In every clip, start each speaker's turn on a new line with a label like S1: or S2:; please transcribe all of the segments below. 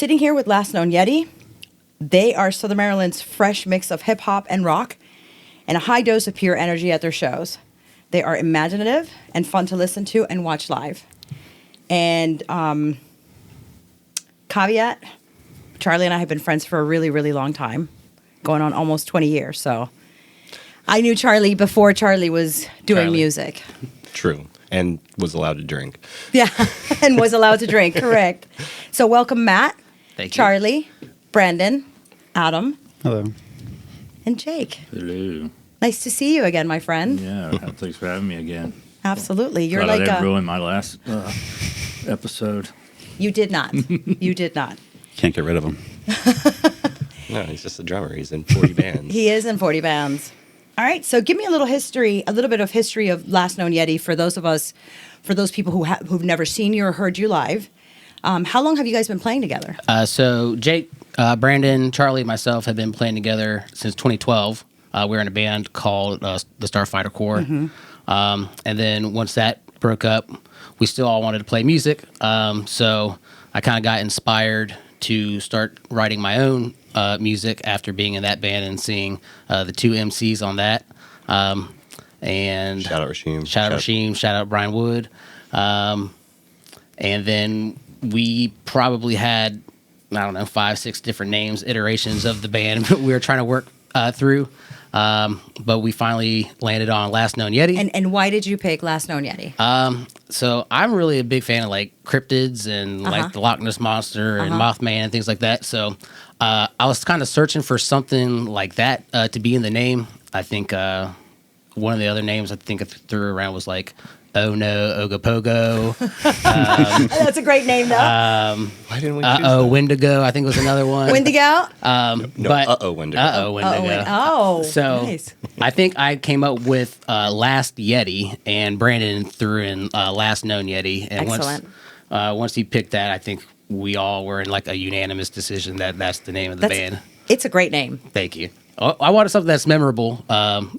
S1: sitting here with Last Known Yeti. They are Southern Maryland's fresh mix of hip hop and rock and a high dose of pure energy at their shows. They are imaginative and fun to listen to and watch live. And caveat, Charlie and I have been friends for a really, really long time, going on almost 20 years. So I knew Charlie before Charlie was doing music.
S2: True. And was allowed to drink.
S1: Yeah, and was allowed to drink, correct. So welcome, Matt,
S3: Thank you.
S1: Charlie, Brandon, Adam,
S4: Hello.
S1: and Jake.
S5: Hello.
S1: Nice to see you again, my friend.
S5: Yeah, thanks for having me again.
S1: Absolutely. You're
S5: Glad I
S1: like
S5: didn't ruin my last episode.
S1: You did not. You did not.
S4: Can't get rid of him.
S2: No, he's just a drummer. He's in 40 bands.
S1: He is in 40 bands. All right, so give me a little bit of history of Last Known Yeti for those people who've never seen you or heard you live. How long have you guys been playing together?
S3: So Jake, Brandon, Charlie, myself have been playing together since 2012. We're in a band called the Starfighter Corps.
S1: Mm-hmm.
S3: And then once that broke up, we still all wanted to play music. So I kind of got inspired to start writing my own music after being in that band and seeing the two MCs on that. And
S2: Shout out Rashim.
S3: Shout out Brian Wood. And then we probably had, 5-6 different names, iterations of the band we were trying to work through. But we finally landed on Last Known Yeti.
S1: And why did you pick Last Known Yeti?
S3: So I'm really a big fan of like cryptids and like the Loch Ness Monster and Mothman and things like that. So I was kind of searching for something like that to be in the name. I think one of the other names I think I threw around was like Oh No, Ogopogo.
S1: That's a great name, though.
S2: Why didn't we choose that?
S3: Wendigo, I think was another one.
S1: Wendigo?
S2: No, Wendigo.
S3: Wendigo.
S1: So
S3: nice. I think I came up with Last Yeti, and Brandon threw in Last Known Yeti. And
S1: Excellent.
S3: Once he picked that, I think we all were in like a unanimous decision that that's the name of the band.
S1: It's a great name.
S3: Thank you. I wanted something that's memorable,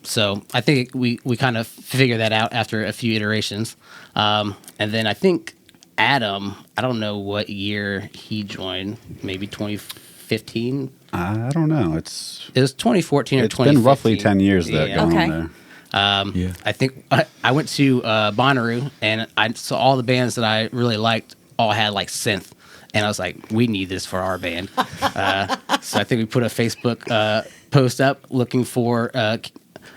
S3: so I think we kind of figured that out after a few iterations. And then I think Adam, I don't know what year he joined, maybe 2015?
S4: I don't know.
S3: It was 2014 or 2015.
S4: It's been roughly 10 years that going
S1: Okay.
S4: on there.
S3: I think I went to Bonnaroo, and I saw all the bands that I really liked all had like synth. And I was like, we need this for our band. So I think we put a Facebook post up looking for a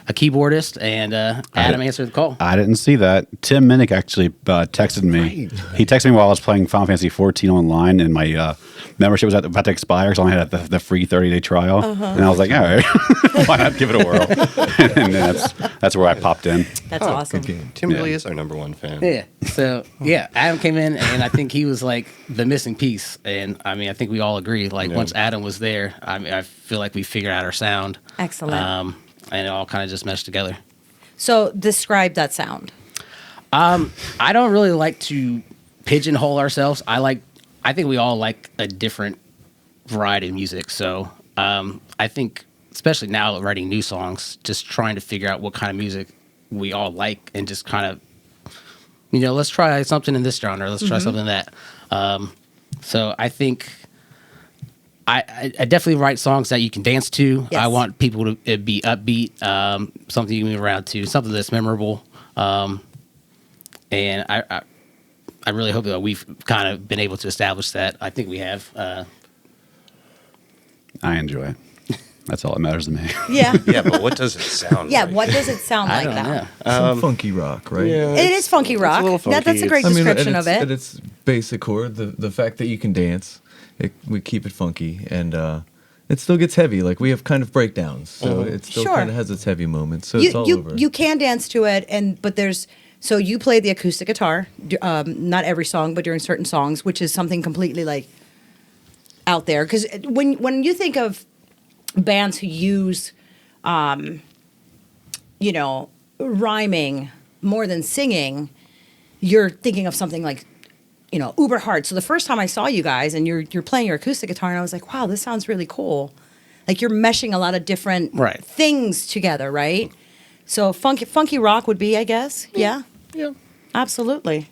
S3: keyboardist, and Adam answered the call.
S4: I didn't see that. Tim Minnick actually texted me. Right. He texted me while I was playing Final Fantasy 14 online, and my membership was about to expire, so I had the free 30-day trial. And I was like, all right, why not give it a whirl? And that's where I popped in.
S1: That's awesome.
S2: Tim really is our number one fan.
S3: Yeah. So, Adam came in, and I think he was like the missing piece. And I mean, I think we all agree. Like, once Adam was there, I feel like we figured out our sound.
S1: Excellent.
S3: And it all kind of just meshed together.
S1: So describe that sound.
S3: I don't really like to pigeonhole ourselves. I think we all like a different variety of music. So I think, especially now writing new songs, just trying to figure out what kind of music we all like and just kind of, let's try something in this genre. Let's try something in that. So I think I definitely write songs that you can dance to.
S1: Yes.
S3: I want people to be upbeat, something you can move around to, something that's memorable. And I really hope that we've kind of been able to establish that. I think we have.
S4: I enjoy it. That's all that matters to me.
S1: Yeah.
S2: Yeah, but what does it sound
S1: Yeah,
S2: like?
S1: what does it sound
S3: I
S1: like
S3: don't
S1: now?
S3: know.
S6: Some funky rock, right?
S2: Yeah,
S1: It is funky rock.
S2: a little funky.
S1: That's a great description of
S6: at
S1: it.
S6: its basic core, the fact that you can dance, we keep it funky, and it still gets heavy. Like, we have kind of breakdowns, so it still
S1: Sure.
S6: kind of has its heavy moments. So it's all over.
S1: You can dance to it, but so you play the acoustic guitar, not every song, but during certain songs, which is something completely like out there. Because when you think of bands who use, rhyming more than singing, you're thinking of something like, uber hard. So the first time I saw you guys and you're playing your acoustic guitar, and I was like, wow, this sounds really cool. Like, you're meshing a lot of different things together, right? So funky rock would be, I guess. Yeah.
S2: Yeah.
S1: Absolutely.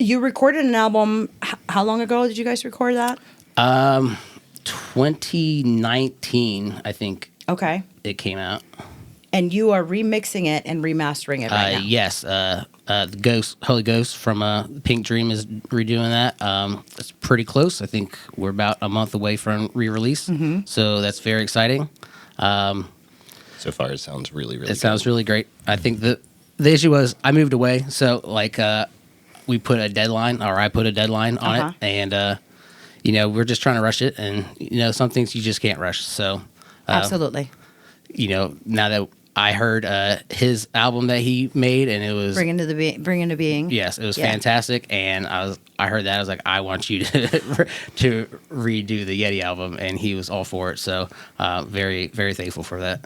S1: You recorded an album. How long ago did you guys record that?
S3: 2019, I think
S1: Okay.
S3: it came out.
S1: And you are remixing it and remastering it right now.
S3: Yes, the Holy Ghost from Pink Dream is redoing that. It's pretty close. I think we're about a month away from re-release, so that's very exciting.
S2: So far, it sounds really, really.
S3: It sounds really great. I think the issue was I moved away, so like we put a deadline, or I put a deadline on it, and we're just trying to rush it, and some things you just can't rush. So
S1: Absolutely.
S3: Now that I heard his album that he made, and it was
S1: Bring into being.
S3: yes, it was
S1: Yeah.
S3: fantastic, and I heard that I was like, I want you to to redo the Yeti album, and he was all for it. So very, very thankful for that.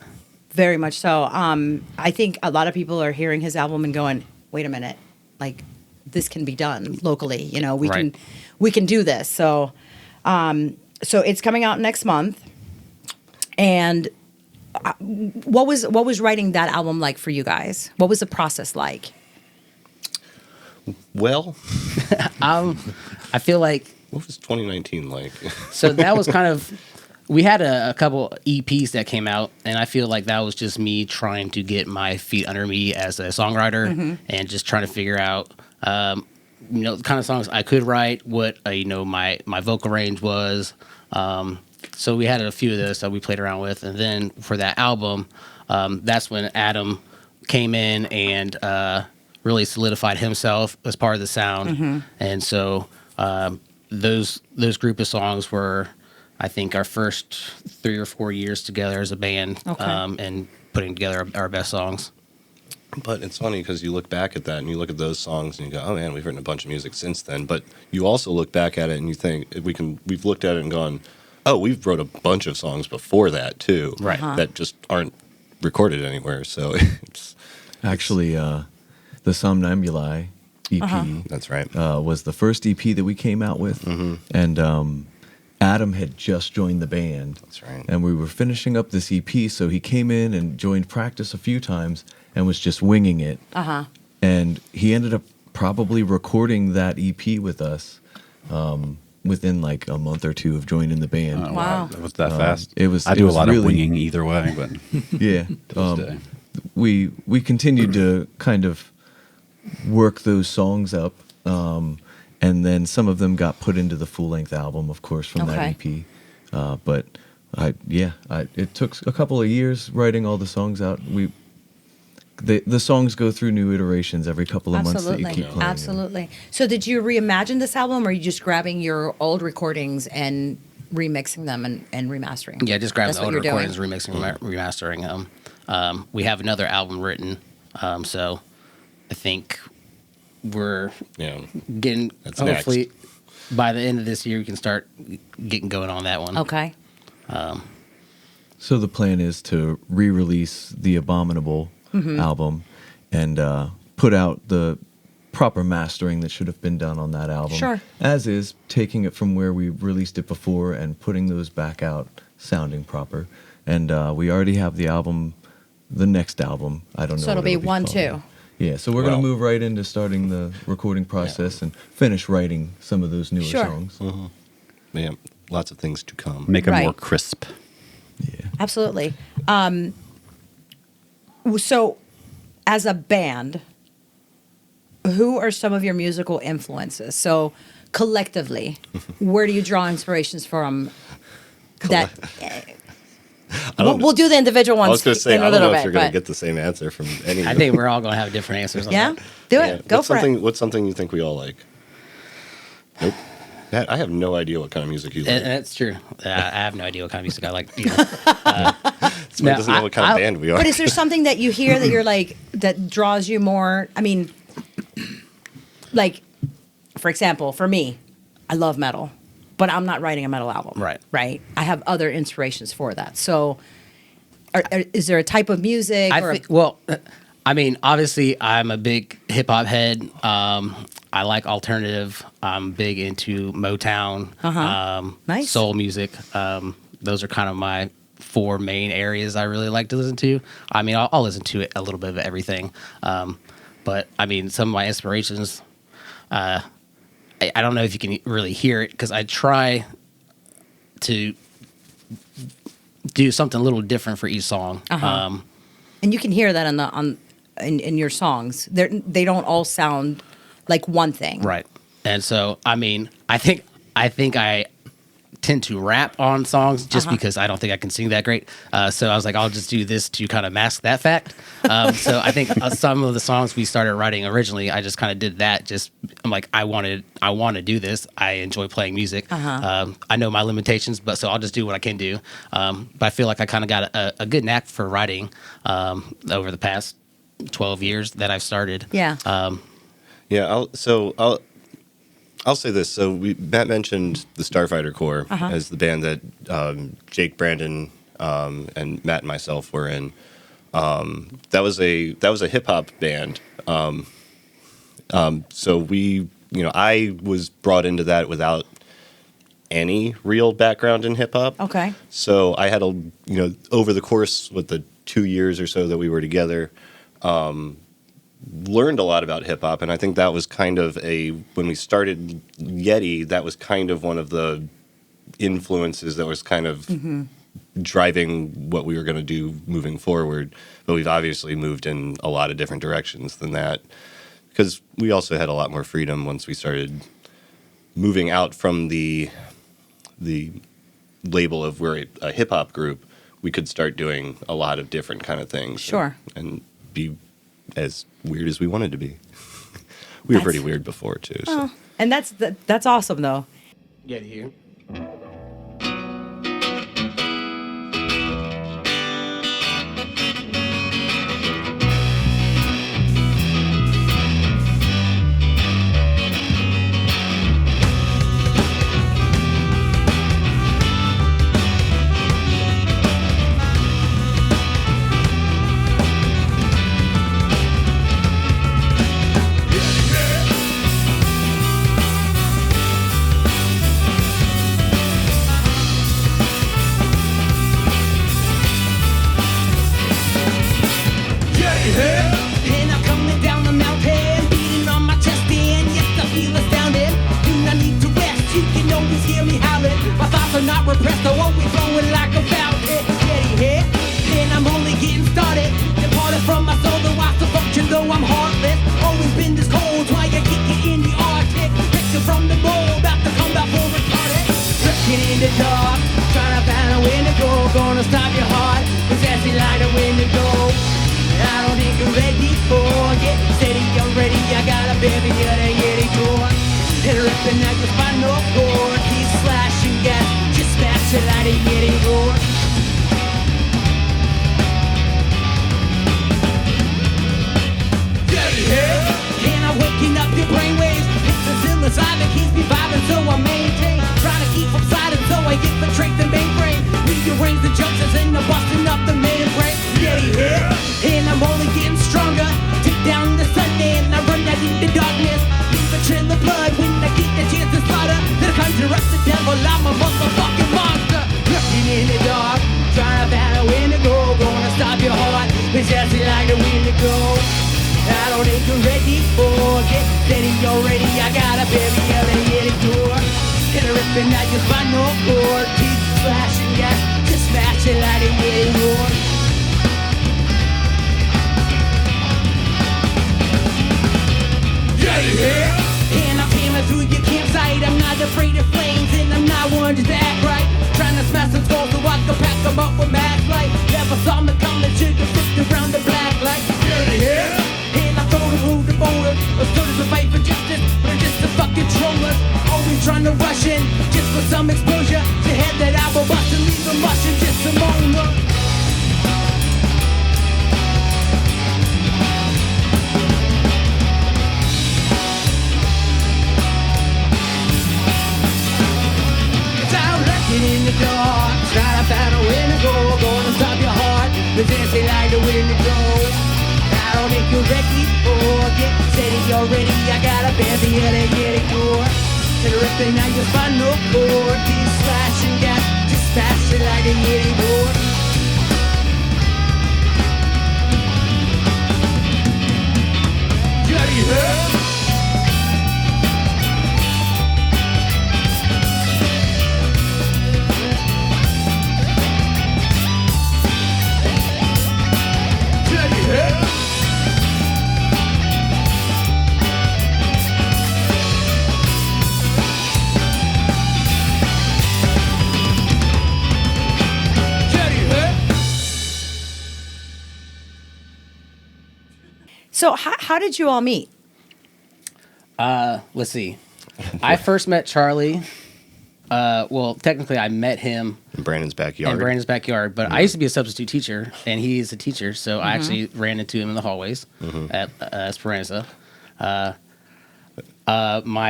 S1: Very much so. I think a lot of people are hearing his album and going, "Wait a minute, like this can be done locally.
S3: Right.
S1: We can do this." So, so it's coming out next month. And what was writing that album like for you guys? What was the process like?
S2: Well,
S3: I feel like
S2: what was 2019 like?
S3: so that was kind of we had a couple EPs that came out, and I feel like that was just me trying to get my feet under me as a songwriter and just trying to figure out the kind of songs I could write, what my vocal range was. So we had a few of those that we played around with, and then for that album, that's when Adam came in and really solidified himself as part of the sound. And so those group of songs were, I think, our first 3 or 4 years together as a band, and putting together our best songs.
S2: But it's funny because you look back at that and you look at those songs and you go, "Oh man, we've written a bunch of music since then." But you also look back at it and you think we've looked at it and gone, "Oh, we've wrote a bunch of songs before that too,
S3: Right.
S2: That just aren't recorded anywhere." So it's
S6: Actually, the Somnambuli EP
S2: that's right.
S6: was the first EP that we came out with, and Adam had just joined the band.
S2: That's right.
S6: And we were finishing up this EP, so he came in and joined practice a few times and was just winging it. And he ended up probably recording that EP with us within like a month or two of joining the band.
S4: Oh,
S1: Wow.
S4: That was that fast.
S6: it was-
S4: I
S6: it
S4: do a
S6: was
S4: lot
S6: really-
S4: of winging either way, but
S6: Yeah.
S4: this day.
S6: We continued to kind of work those songs up, and then some of them got put into the full length album, of course, from that EP. But it took a couple of years writing all the songs out. The songs go through new iterations every couple of months that you keep playing.
S1: Absolutely. So did you reimagine this album, or are you just grabbing your old recordings and remixing them and remastering?
S3: Yeah, just grabbing
S1: That's
S3: the
S1: what
S3: older
S1: you're doing.
S3: recordings, remixing, remastering them. We have another album written, so I think we're
S2: Yeah.
S3: getting
S2: That's
S3: hopefully by the end of this year we can start getting going on that one.
S1: Okay.
S6: So the plan is to re-release the Abominable album and put out the proper mastering that should have been done on that album.
S1: Sure.
S6: As is, taking it from where we released it before and putting those back out sounding proper. And we already have the next album. I don't know.
S1: So it'll
S6: what
S1: be 1,
S6: called.
S1: 2.
S6: Yeah, so we're
S2: Well-
S6: going to move right into starting the recording process and finish writing some of those newer
S1: Sure.
S6: songs.
S2: Yeah, lots of things to come.
S4: make them more
S1: Right.
S4: crisp.
S6: Yeah.
S1: Absolutely. So, as a band, who are some of your musical influences? So, collectively, where do you draw inspirations from? That we'll do the individual ones
S2: I was going to say,
S1: in
S2: I
S1: a
S2: don't know
S1: little
S2: if
S1: bit.
S2: you're going
S1: But
S2: to get the same answer from any of
S3: I
S2: them.
S3: think we're all going to have different answers on
S1: yeah,
S3: that.
S1: do
S2: Yeah.
S1: it. Go
S2: what's
S1: for
S2: something,
S1: it.
S2: What's something you think we all like? Nope. I have no idea what kind of music you like.
S3: And that's true. I have no idea what kind of music I like.
S2: Somebody doesn't know what kind of band we are.
S1: But is there something that you hear that you're like that draws you more? I mean, like, for example, for me, I love metal, but I'm not writing a metal album.
S3: Right.
S1: Right. I have other inspirations for that. So, is there a type of music?
S3: I mean, obviously, I'm a big hip hop head. I like alternative. I'm big into Motown,
S1: Nice.
S3: soul music. Those are kind of my 4 main areas I really like to listen to. I mean, I'll listen to it a little bit of everything. But I mean, some of my inspirations, I don't know if you can really hear it because I try to do something a little different for each song.
S1: And you can hear that in your songs. They don't all sound like one thing.
S3: Right. And so, I mean, I think I tend to rap on songs just because I don't think I can sing that great. So I was like, I'll just do this to kind of mask that fact. So I think some of the songs we started writing originally, I just kind of did that. I'm like, I want to do this. I enjoy playing music. I know my limitations, but so I'll just do what I can do. But I feel like I kind of got a good knack for writing over the past 12 years that I've started.
S1: Yeah.
S2: I'll say this. So Matt mentioned the Starfighter Corps as the band that Jake, Brandon, and Matt and myself were in. That was a hip hop band. So I was brought into that without any real background in hip hop.
S1: Okay.
S2: So I had over the course with the 2 years or so that we were together, learned a lot about hip hop, and I think that was kind of when we started Yeti, that was kind of one of the influences that was kind of driving what we were going to do moving forward. But we've obviously moved in a lot of different directions than that because we also had a lot more freedom once we started moving out from the label of we're a hip hop group. We could start doing a lot of different kind of things.
S1: Sure.
S2: And be as weird as we wanted to be. We were pretty weird before too. So.
S1: And that's awesome though.
S3: Yeah, to hear.
S7: And I'm coming down the mountain, beating on my chest, and yes, I feel astounded. Do not need to rest, you can always hear me howling. My thoughts are not repressed, they're always flowing like a fountain. Yeti here, and I'm only getting started. Departed from my soul, though I still function, though I'm heartless. Always been this cold, why I kick it in the Arctic. Picture from the mold, about to come out for retarded. Looking in the dark, trying to find a way to go. Gonna stop your heart, possessing like a wind to go. I don't think you're ready for it. Steady, I'm ready. I got a baby at a Yeti door. And ripping out your spinal cord. He's slashing gas, just smash it like a Yeti roar. Yeti here. And I'm waking up your brainwaves. It's the psilocybin keeps me vibing, so I maintain. Trying to keep from sliding, so I infiltrate the mainframe. Rearrange the junctions and I'm busting up the membrane. Yeti here. And I'm only getting stronger. Take down the sun and I run out in the darkness. Leave a trail of blood when I get the chance to slaughter. Then I conjure up the devil, I'm a motherfucking monster. Looking in the dark, trying to find a way to go. Gonna stop your heart, possessing like the wind to go. I don't think you're ready for it. Steady, you're ready, I got a baby at a Yeti door. And ripping out your spinal cord. Keep flashing gas, just smash it like a Yeti roar. And I'm coming through your campsite. I'm not afraid of flames, and I'm not one just to act right. Trying to smash some skulls so I can pack them up with mad light. Never saw me coming, should've flipped around the black light. And I throw the rude to bowler. As soon as I fight for justice, but I'm just a fucking troller. Always trying to rush in, just for some exposure. To head that I will bust and leave them rushing just a moment. In the dark, trying to find a way to go. Gonna stop your heart, possessing like the wind to go. I don't think you're ready for it. Steady, you're ready. I got a baby at a Yeti door. And ripping out your spinal cord. Keep slashing gas, just smash it like a Yeti door. Yeti here.
S1: So how did you all meet?
S3: Let's see. I first met Charlie. Well, technically, I met him
S2: In Brandon's backyard.
S3: in Brandon's backyard, but I used to be a substitute teacher, and he is a teacher, so I actually ran into him in the hallways at Esperanza. My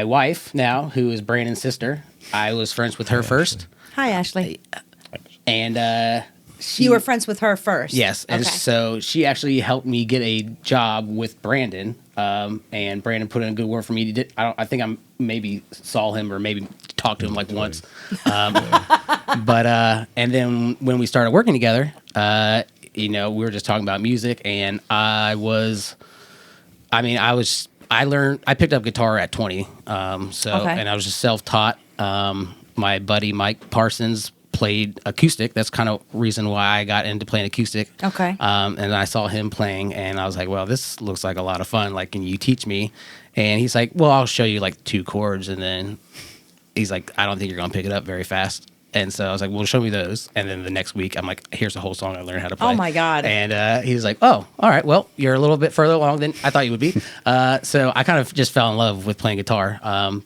S3: wife now, who is Brandon's sister, I was friends with her first,
S1: Hi, Ashley.
S3: and
S1: You were friends with her first.
S3: yes, and
S1: Okay.
S3: so she actually helped me get a job with Brandon, and Brandon put in a good word for me. He did, I think I maybe saw him or maybe talked to him like once, but and then when we started working together, we were just talking about music, and I picked up guitar at 20,
S1: Okay.
S3: and I was just self-taught. My buddy Mike Parsons played acoustic. That's kind of reason why I got into playing acoustic.
S1: Okay.
S3: And I saw him playing, and I was like, well, this looks like a lot of fun. Like, can you teach me? And he's like, well, I'll show you like 2 chords. And then he's like, I don't think you're going to pick it up very fast. And so I was like, well, show me those. And then the next week, I'm like, here's the whole song I learned how to play.
S1: Oh, my God.
S3: And he was like, oh, all right, well, you're a little bit further along than I thought you would be. So I kind of just fell in love with playing guitar.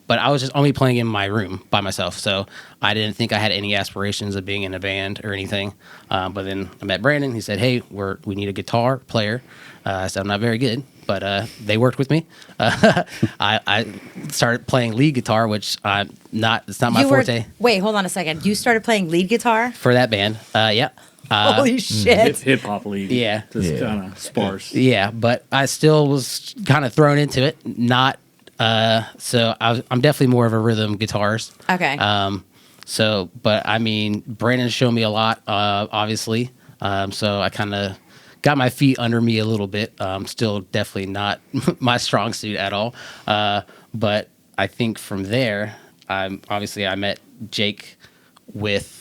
S3: But I was just only playing in my room by myself. So I didn't think I had any aspirations of being in a band or anything. But then I met Brandon. He said, hey, we need a guitar player. I said, I'm not very good, but they worked with me. I started playing lead guitar, which it's not my forte
S1: Wait, hold on a second. You started playing lead guitar?
S3: for that band. Yeah.
S1: Holy shit.
S5: Hip hop lead.
S3: Yeah.
S5: Just
S6: Yeah.
S5: kind of sparse.
S3: Yeah, but I still was kind of thrown into it. Not so I'm definitely more of a rhythm guitarist.
S1: Okay.
S3: But I mean, Brandon showed me a lot, obviously. So I kind of got my feet under me a little bit. Still definitely not my strong suit at all. But I think from there, I met Jake with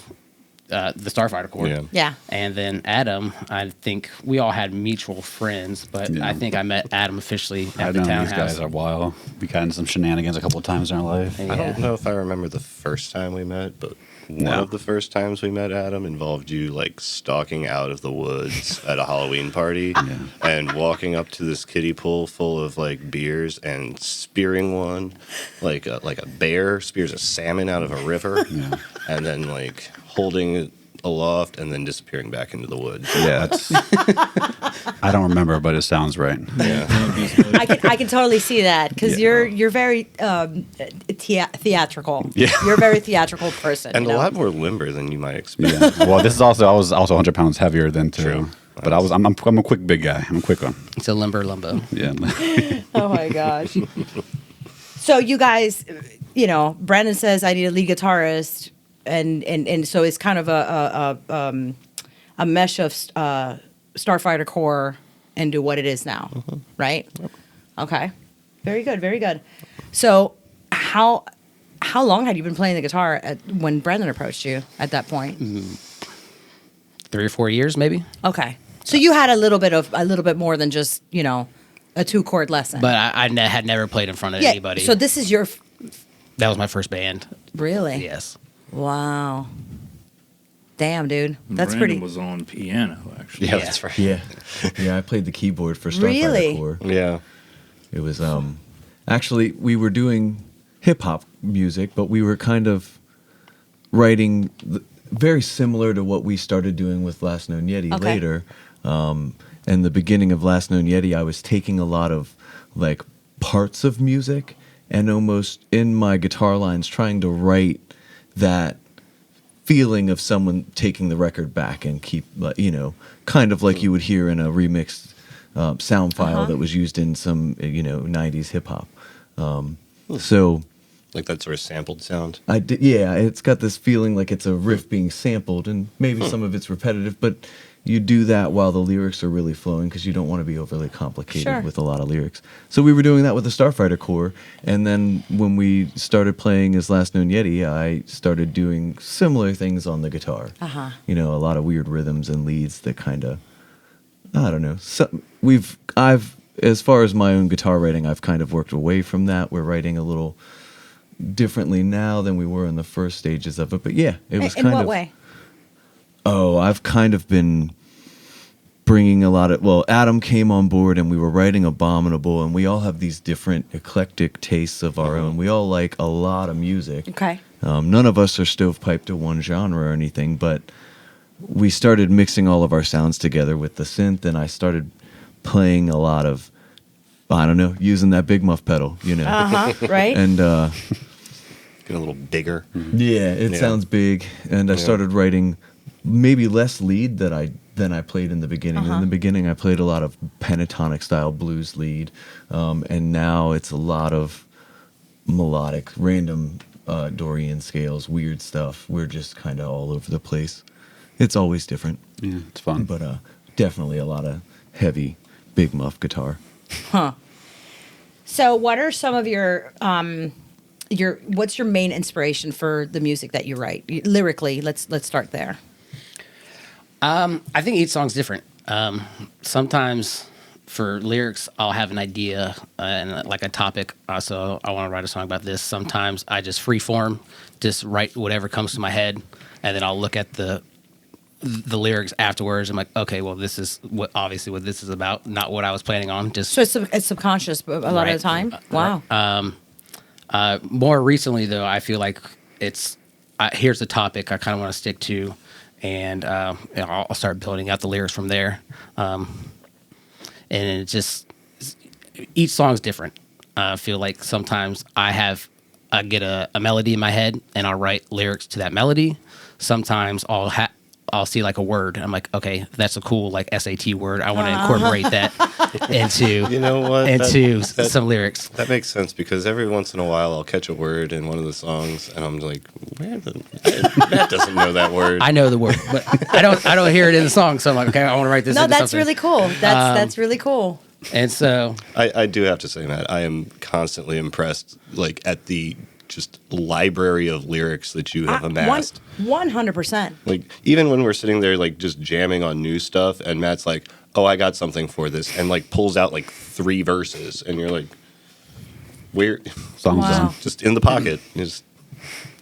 S3: the Starfighter Corps.
S2: Yeah.
S1: Yeah.
S3: And then Adam, I think we all had mutual friends, but
S4: Yeah.
S3: I think I met Adam officially at
S4: I've
S3: the
S4: known these
S3: townhouse.
S4: guys a while. We got into some shenanigans a couple of times in our life.
S3: Yeah.
S2: I don't know if I remember the first time we met, but one
S4: No.
S2: of the first times we met Adam involved you like stalking out of the woods at a Halloween party and walking up to this kiddie pool full of like beers and spearing one like a bear spears a salmon out of a river and then like holding it aloft and then disappearing back into the woods.
S4: Yeah, I don't remember, but it sounds right.
S2: Yeah.
S1: I can totally see that because
S4: Yeah.
S1: you're very theatrical.
S4: Yeah.
S1: You're a very theatrical person.
S2: And
S1: you
S2: a
S1: know?
S2: lot more limber than you might expect.
S4: Yeah. Well, this is also I was also 100 pounds heavier than too.
S2: True.
S4: But I'm a quick big guy. I'm a quick one.
S3: It's a limber lumbo.
S4: Yeah.
S1: Oh my gosh. So you guys, Brandon says I need a lead guitarist, and so it's kind of a mesh of Starfighter Corps into what it is now, right? Okay, very good, very good. So how long had you been playing the guitar when Brandon approached you at that point?
S3: 3 or 4 years, maybe.
S1: Okay, so you had a little bit more than just a 2-chord lesson.
S3: But I had never played in front of
S1: yeah,
S3: anybody.
S1: so this is your
S3: That was my first band.
S1: really
S3: Yes.
S1: Wow. Damn, dude. That's
S5: Brandon
S1: pretty.
S5: was on piano, actually.
S2: Yeah,
S3: Yeah.
S2: that's right.
S6: Yeah, yeah. I played the keyboard for Starfighter
S1: Really?
S6: Corps.
S2: Yeah.
S6: It was actually we were doing hip hop music, but we were kind of writing very similar to what we started doing with Last Known Yeti
S1: Okay.
S6: later. And the beginning of Last Known Yeti, I was taking a lot of like parts of music and almost in my guitar lines trying to write that feeling of someone taking the record back and keep, kind of like you would hear in a remixed sound file that was used in some, 90s hip hop. So
S2: Like that sort of sampled sound.
S6: I did, yeah, it's got this feeling like it's a riff being sampled and maybe some of it's repetitive, but you do that while the lyrics are really flowing because you don't want to be overly complicated
S1: Sure.
S6: with a lot of lyrics. So we were doing that with the Starfighter Corps, and then when we started playing as Last Known Yeti, I started doing similar things on the guitar.
S1: Uh-huh.
S6: A lot of weird rhythms and leads that kind of, I don't know. As far as my own guitar writing, I've kind of worked away from that. We're writing a little differently now than we were in the first stages of it. But yeah, it was
S1: In
S6: kind
S1: what
S6: of.
S1: way?
S6: Oh, I've kind of been bringing a lot of, well, Adam came on board and we were writing Abominable, and we all have these different eclectic tastes of our own. We all like a lot of music.
S1: Okay.
S6: None of us are stovepiped to one genre or anything, but we started mixing all of our sounds together with the synth, and I started playing a lot of, I don't know, using that big muff pedal, you know.
S1: Right.
S6: And
S2: Get a little bigger.
S6: yeah, it sounds big. And I started writing maybe less lead than I played in the beginning. In the beginning, I played a lot of pentatonic style blues lead, and now it's a lot of melodic, random Dorian scales, weird stuff. We're just kind of all over the place. It's always different.
S4: Yeah, it's fun.
S6: But definitely a lot of heavy, big muff guitar.
S1: So, what are some of your what's your main inspiration for the music that you write lyrically? Let's start there.
S3: I think each song's different. Sometimes for lyrics, I'll have an idea and like a topic. So I want to write a song about this. Sometimes I just free form, just write whatever comes to my head, and then I'll look at the lyrics afterwards. I'm like, okay, well, this is obviously what this is about, not what I was planning on. Just
S1: So it's subconscious a lot of the time. Wow.
S3: more recently, though, I feel like here's the topic I kind of want to stick to, and I'll start building out the lyrics from there. And it just each song's different. I feel like sometimes I get a melody in my head and I'll write lyrics to that melody. Sometimes I'll see like a word. I'm like, okay, that's a cool like SAT word. I want to incorporate that into some lyrics.
S2: That makes sense because every once in a while I'll catch a word in one of the songs and I'm like, Matt doesn't know that word.
S3: I know the word, but I don't hear it in the song. So I'm like, okay, I want to write this.
S1: No,
S3: into
S1: that's
S3: something.
S1: really cool. That's really cool.
S3: And so
S2: I do have to say, Matt, I am constantly impressed, like at the just library of lyrics that you have amassed.
S1: 100%.
S2: Like even when we're sitting there, like just jamming on new stuff, and Matt's like, "Oh, I got something for this," and like pulls out like 3 verses, and you're like, "Where?"
S4: Song's done.
S2: Just in the pocket. Just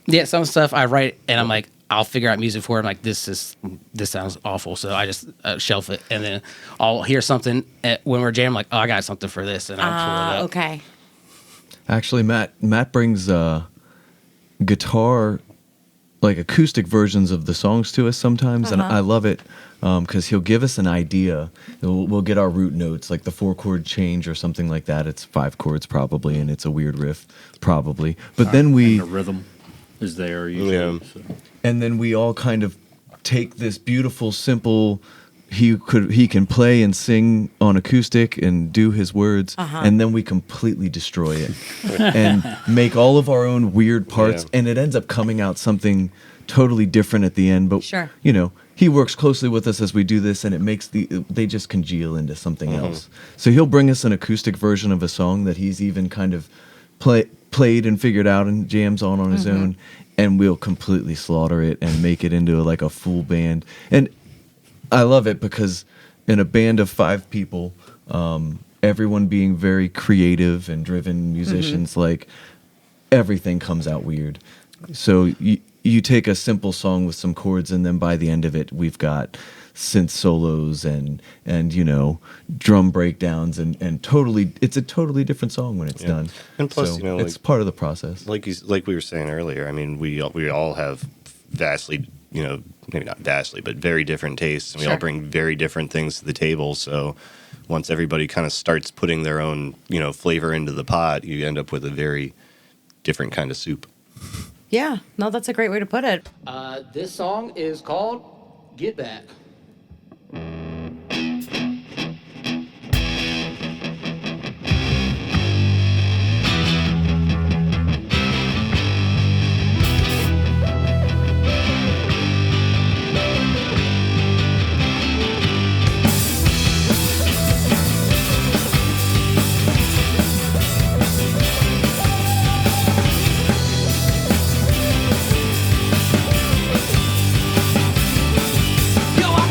S3: yeah, some stuff I write and I'm like, I'll figure out music for it. I'm like, this sounds awful. So I just shelf it, and then I'll hear something when we're jamming. Like, oh, I got something for this, and I'll pull it up.
S1: Okay.
S6: Actually, Matt brings guitar, like acoustic versions of the songs to us sometimes, and I love it because he'll give us an idea. We'll get our root notes, like the 4-chord change or something like that. It's 5 chords probably, and it's a weird riff probably. But then
S5: And the rhythm is there usually.
S2: Yeah.
S5: So.
S6: and then we all kind of take this beautiful, simple. He can play and sing on acoustic and do his words, and then we completely destroy it and make all of our own weird parts, and it ends up coming out something totally different at the end. But
S1: Sure.
S6: you know, he works closely with us as we do this, and it makes they just congeal into something else. So he'll bring us an acoustic version of a song that he's even kind of played and figured out and jams on his own, and we'll completely slaughter it and make it into like a full band. And I love it because in a band of 5 people, everyone being very creative and driven musicians, like everything comes out weird. So you take a simple song with some chords, and then by the end of it, we've got synth solos and you know, drum breakdowns and totally, it's a totally different song when it's done.
S2: And plus,
S6: so
S2: you know,
S6: it's
S2: like,
S6: part of the process.
S2: like we were saying earlier. I mean, we all have vastly, you know, maybe not vastly, but very different tastes, and we all bring very different things to the table. So once everybody kind of starts putting their own, you know, flavor into the pot, you end up with a very different kind of soup.
S1: Yeah. No, that's a great way to put it.
S3: This song is called "Get Back."
S7: Yo, I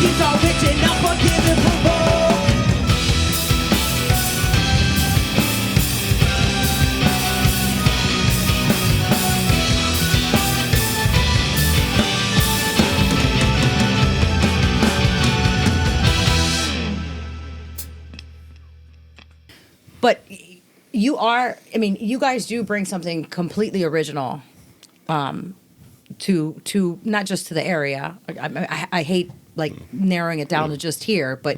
S7: He's all rich and unforgivable.
S1: But you are, I mean, you guys do bring something completely original to not just to the area. I hate like narrowing it down to just here, but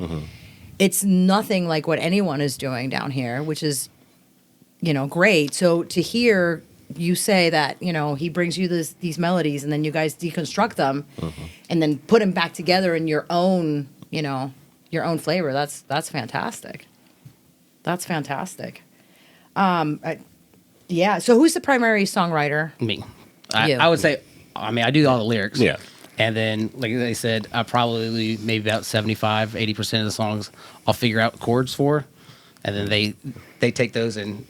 S1: it's nothing like what anyone is doing down here, which is, you know, great. So to hear you say that, you know, he brings you these melodies and then you guys deconstruct them and then put them back together in your own, you know, your own flavor. That's fantastic. That's fantastic. Yeah. So who's the primary songwriter?
S3: Me.
S1: You.
S3: I would say, I mean, I do all the lyrics.
S2: Yeah.
S3: And then, like they said, I probably maybe about 75, 80% of the songs I'll figure out chords for. And then they take those and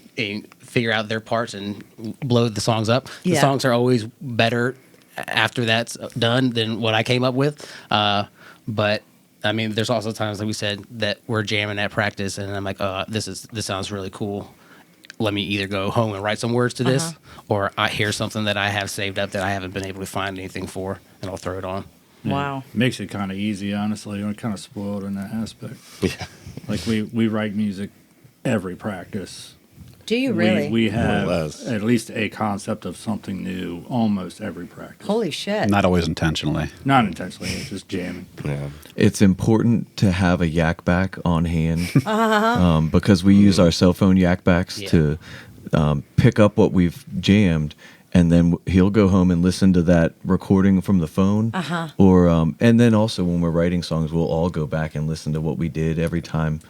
S3: figure out their parts and blow the songs up.
S1: Yeah.
S3: The songs are always better after that's done than what I came up with. But I mean, there's also times, like we said, that we're jamming at practice, and I'm like, this sounds really cool. Let me either go home and write some words to this, or I hear something that I have saved up that I haven't been able to find anything for, and I'll throw it on.
S1: Wow.
S5: Makes it kind of easy, honestly. We're kind of spoiled in that aspect.
S2: Yeah.
S5: Like we write music every practice.
S1: Do you really?
S5: We have
S2: More or less.
S5: at least a concept of something new almost every practice.
S1: Holy shit.
S4: Not always intentionally.
S5: Not intentionally, it's just jamming.
S2: Yeah.
S6: It's important to have a yak back on hand because we use our cell phone yak backs to pick up what we've jammed, and then he'll go home and listen to that recording from the phone. Or and then also when we're writing songs, we'll all go back and listen to what we did every time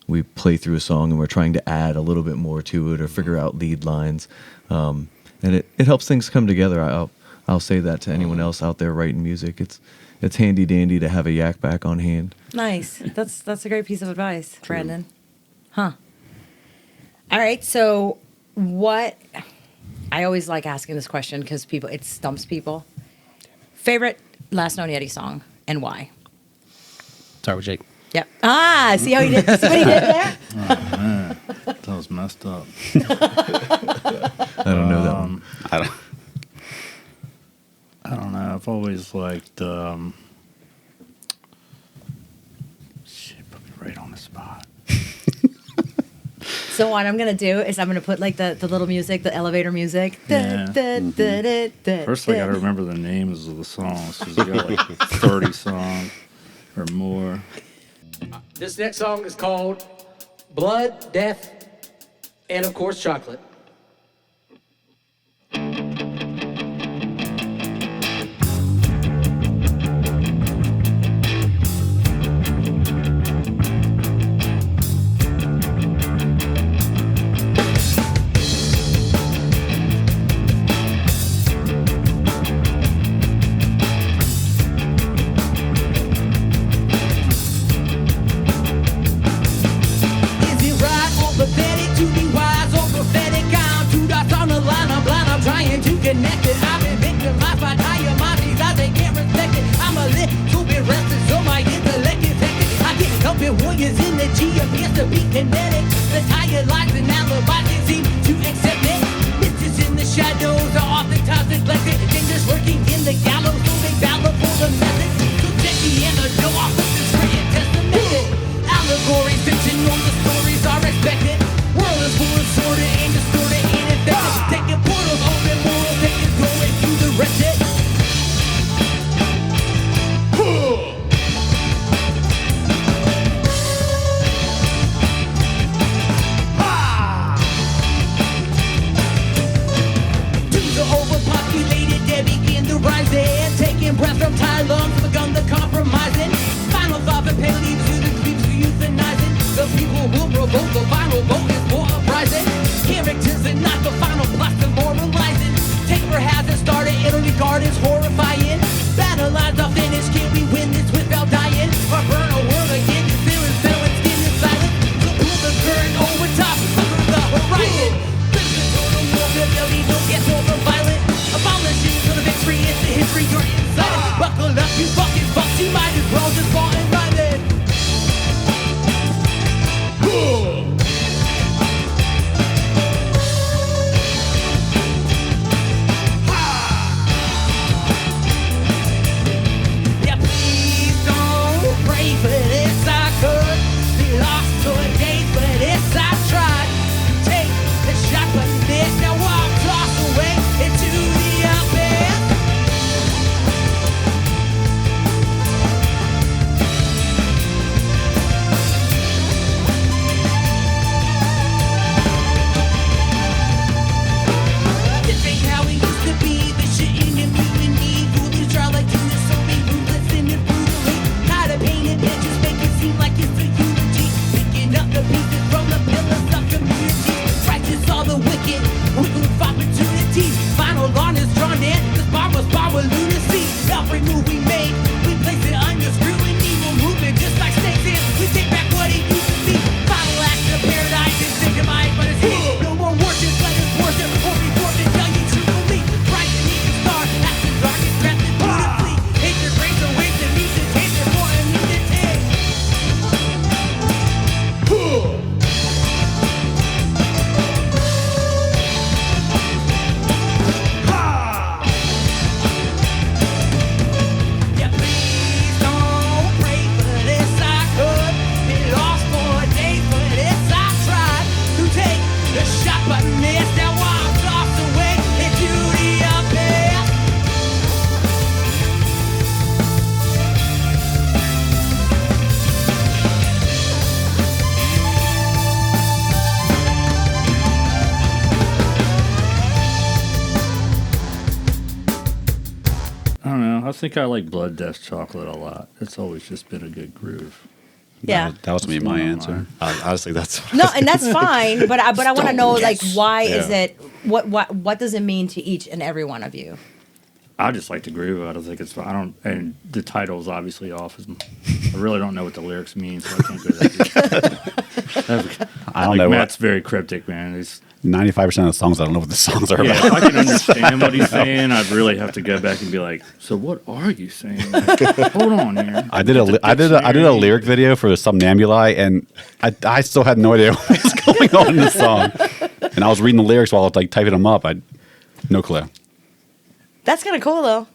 S6: we play through a song and we're trying to add a little bit more to it or figure out lead lines. And it helps things come together. I'll say that to anyone else out there writing music. It's handy dandy to have a yak back on hand.
S1: Nice. That's a great piece of advice, Brandon. Huh. All right. So what, I always like asking this question because it stumps people. Favorite Last Known Yeti song and why?
S3: Sorry with Jake.
S1: Yep. See how he did? See what he did there?
S5: Oh, man. That was messed up.
S6: I don't know that one.
S5: I don't know. I've always liked. Shit, put me right on the spot.
S1: So what I'm gonna do is I'm gonna put like the little music, the elevator music.
S5: Yeah. First, I got to remember the names of the songs. 'Cause you got like 30 songs or more.
S3: This next song is called Blood, Death, and of course, Chocolate.
S7: Is it right or pathetic to be wise or prophetic? I'm two dots on the line, I'm blind, I'm trying to connect it. I've been victimized by tire minds, I they can't respect it. I'm a little bit restless, so my intellect is hectic. I can't help it, warriors in the G appears to be kinetic. The tired lies and alibis they seem to accept it. Misses in the shadows are oftentimes neglected. Dangerous working in the gallows, so they battle for the method. So check the antidote off with this grand testament. Allegories, fictional, the stories are expected. World is full of sordid and distorted and infected. Taking portals, open morals, taking going through the wretched. To the overpopulated, they begin to rise. Taking breath from tired lungs, begun the compromising.
S5: think I like Blood Death Chocolate a lot. It's always just been a good groove.
S1: Yeah.
S4: That was me, my answer.
S2: Honestly, that's
S1: No, and that's fine. But I want to know, like, why is
S2: Yeah.
S1: it? What does it mean to each and every one of you?
S5: I just like the groove. I don't think it's. I don't. And the title is obviously off. I really don't know what the lyrics mean, so I can't go that deep.
S4: I don't know.
S5: Matt's very cryptic, man. It's,
S4: 95% of the songs, I don't know what the songs are
S5: yeah,
S4: about.
S5: if I can understand what he's saying, I'd really have to go back and be like, so what are you saying? Like, hold on here.
S4: I did a lyric video for Somnambuli, and I still had no idea what was going on in the song. And I was reading the lyrics while I was like typing them up. No clue.
S1: That's kind of cool, though.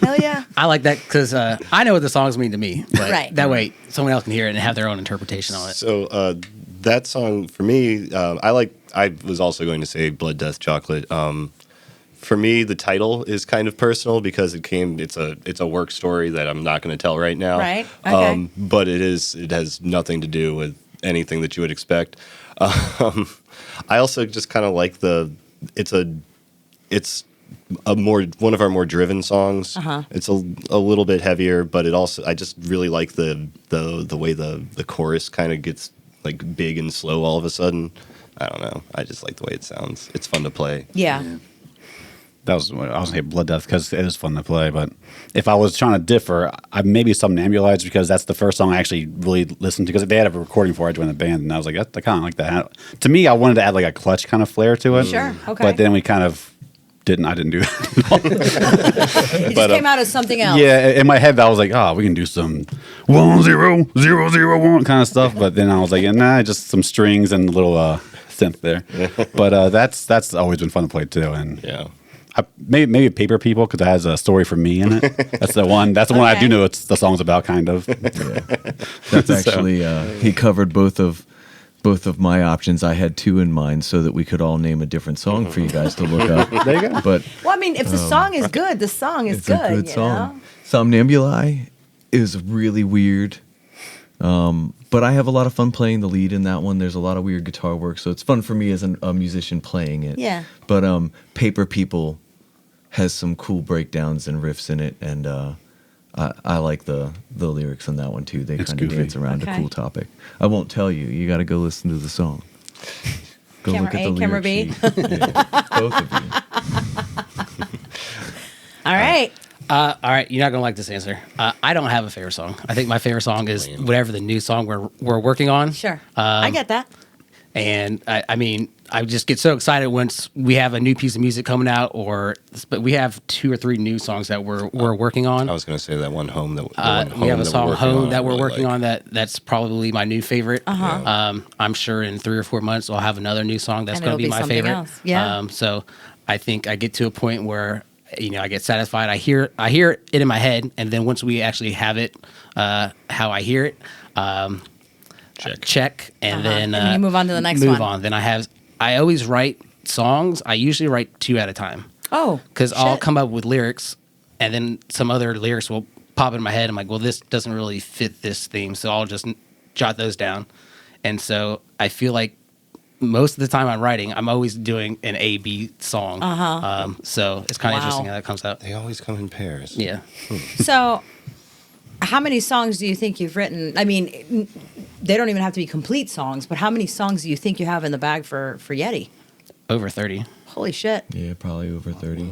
S1: Hell yeah.
S3: I like that because I know what the songs mean to me. But
S1: Right.
S3: that way, someone else can hear it and have their own interpretation on it.
S2: So that song for me, I was also going to say Blood Death Chocolate. For me, the title is kind of personal because it's a work story that I'm not going to tell right now.
S1: Right. Okay.
S2: But it has nothing to do with anything that you would expect. I also just kind of like it's one of our more driven songs.
S1: Uh-huh.
S2: It's a little bit heavier, but I just really like the way the chorus kind of gets like big and slow all of a sudden. I don't know. I just like the way it sounds. It's fun to play.
S1: Yeah.
S4: That was what I was going to say Blood Death because it is fun to play. But if I was trying to differ, I maybe Somnambulites because that's the first song I actually really listened to because they had a recording for it. I joined the band and I was like, I kind of like that. To me, I wanted to add like a clutch kind of flair to it.
S1: Sure. Okay.
S4: But then we kind of didn't. I didn't do that.
S1: It just came out as something else.
S4: Yeah, in my head, I was like, oh, we can do some 1-0-0-0-1 kind of stuff. But then I was like, nah, just some strings and a little synth there. But that's always been fun to play too. And
S2: Yeah.
S4: maybe Paper People because it has a story for me in it. That's the one. That's the one I do know. It's the song's about kind of.
S6: That's actually he covered both of my options. I had two in mind so that we could all name a different song for you guys to look up.
S4: There you go.
S6: But
S1: Well, I mean, if the song is good, the song is
S6: it's
S1: good.
S6: a good
S1: you
S6: song.
S1: know?
S6: Somnambuli is really weird. But I have a lot of fun playing the lead in that one. There's a lot of weird guitar work, so it's fun for me as a musician playing it.
S1: Yeah.
S6: But Paper People has some cool breakdowns and riffs in it, and I like the lyrics on that one too. They
S4: It's
S6: kind of
S4: goofy.
S6: dance around
S1: Okay.
S6: a cool topic. I won't tell you. You got to go listen to the song. Go
S1: Camera
S6: look at the
S1: A, camera
S6: lyric
S1: B.
S6: sheet. Yeah, both of you.
S1: All right.
S3: All right, you're not gonna like this answer. I don't have a favorite song. I think my favorite song is whatever the new song we're working on.
S1: Sure. I get that.
S3: And I mean, I just get so excited once we have a new piece of music coming out, but we have 2 or 3 new songs that we're working on.
S2: I was going to say that one home that
S3: We have a song "Home" that we're
S2: really
S3: working
S2: like.
S3: on that's probably my new favorite. I'm sure in 3 or 4 months I'll have another new song that's
S1: And
S3: going to
S1: it'll
S3: be
S1: be
S3: my
S1: something
S3: favorite.
S1: else. Yeah.
S3: So I think I get to a point where I get satisfied. I hear it in my head, and then once we actually have it, how I hear it, check, and then
S1: And then you move on to the next
S3: move
S1: one.
S3: on. Then I always write songs. I usually write 2 at a time.
S1: Oh.
S3: Because I'll
S1: shit.
S3: come up with lyrics, and then some other lyrics will pop in my head. I'm like, well, this doesn't really fit this theme, so I'll just jot those down. And so I feel like most of the time I'm writing, I'm always doing an A-B song. So it's kind of
S1: Wow.
S3: interesting how that comes out.
S2: They always come in pairs.
S3: Yeah.
S1: So, how many songs do you think you've written? I mean, they don't even have to be complete songs, but how many songs do you think you have in the bag for Yeti?
S3: Over 30.
S1: Holy shit.
S6: Yeah, probably over 30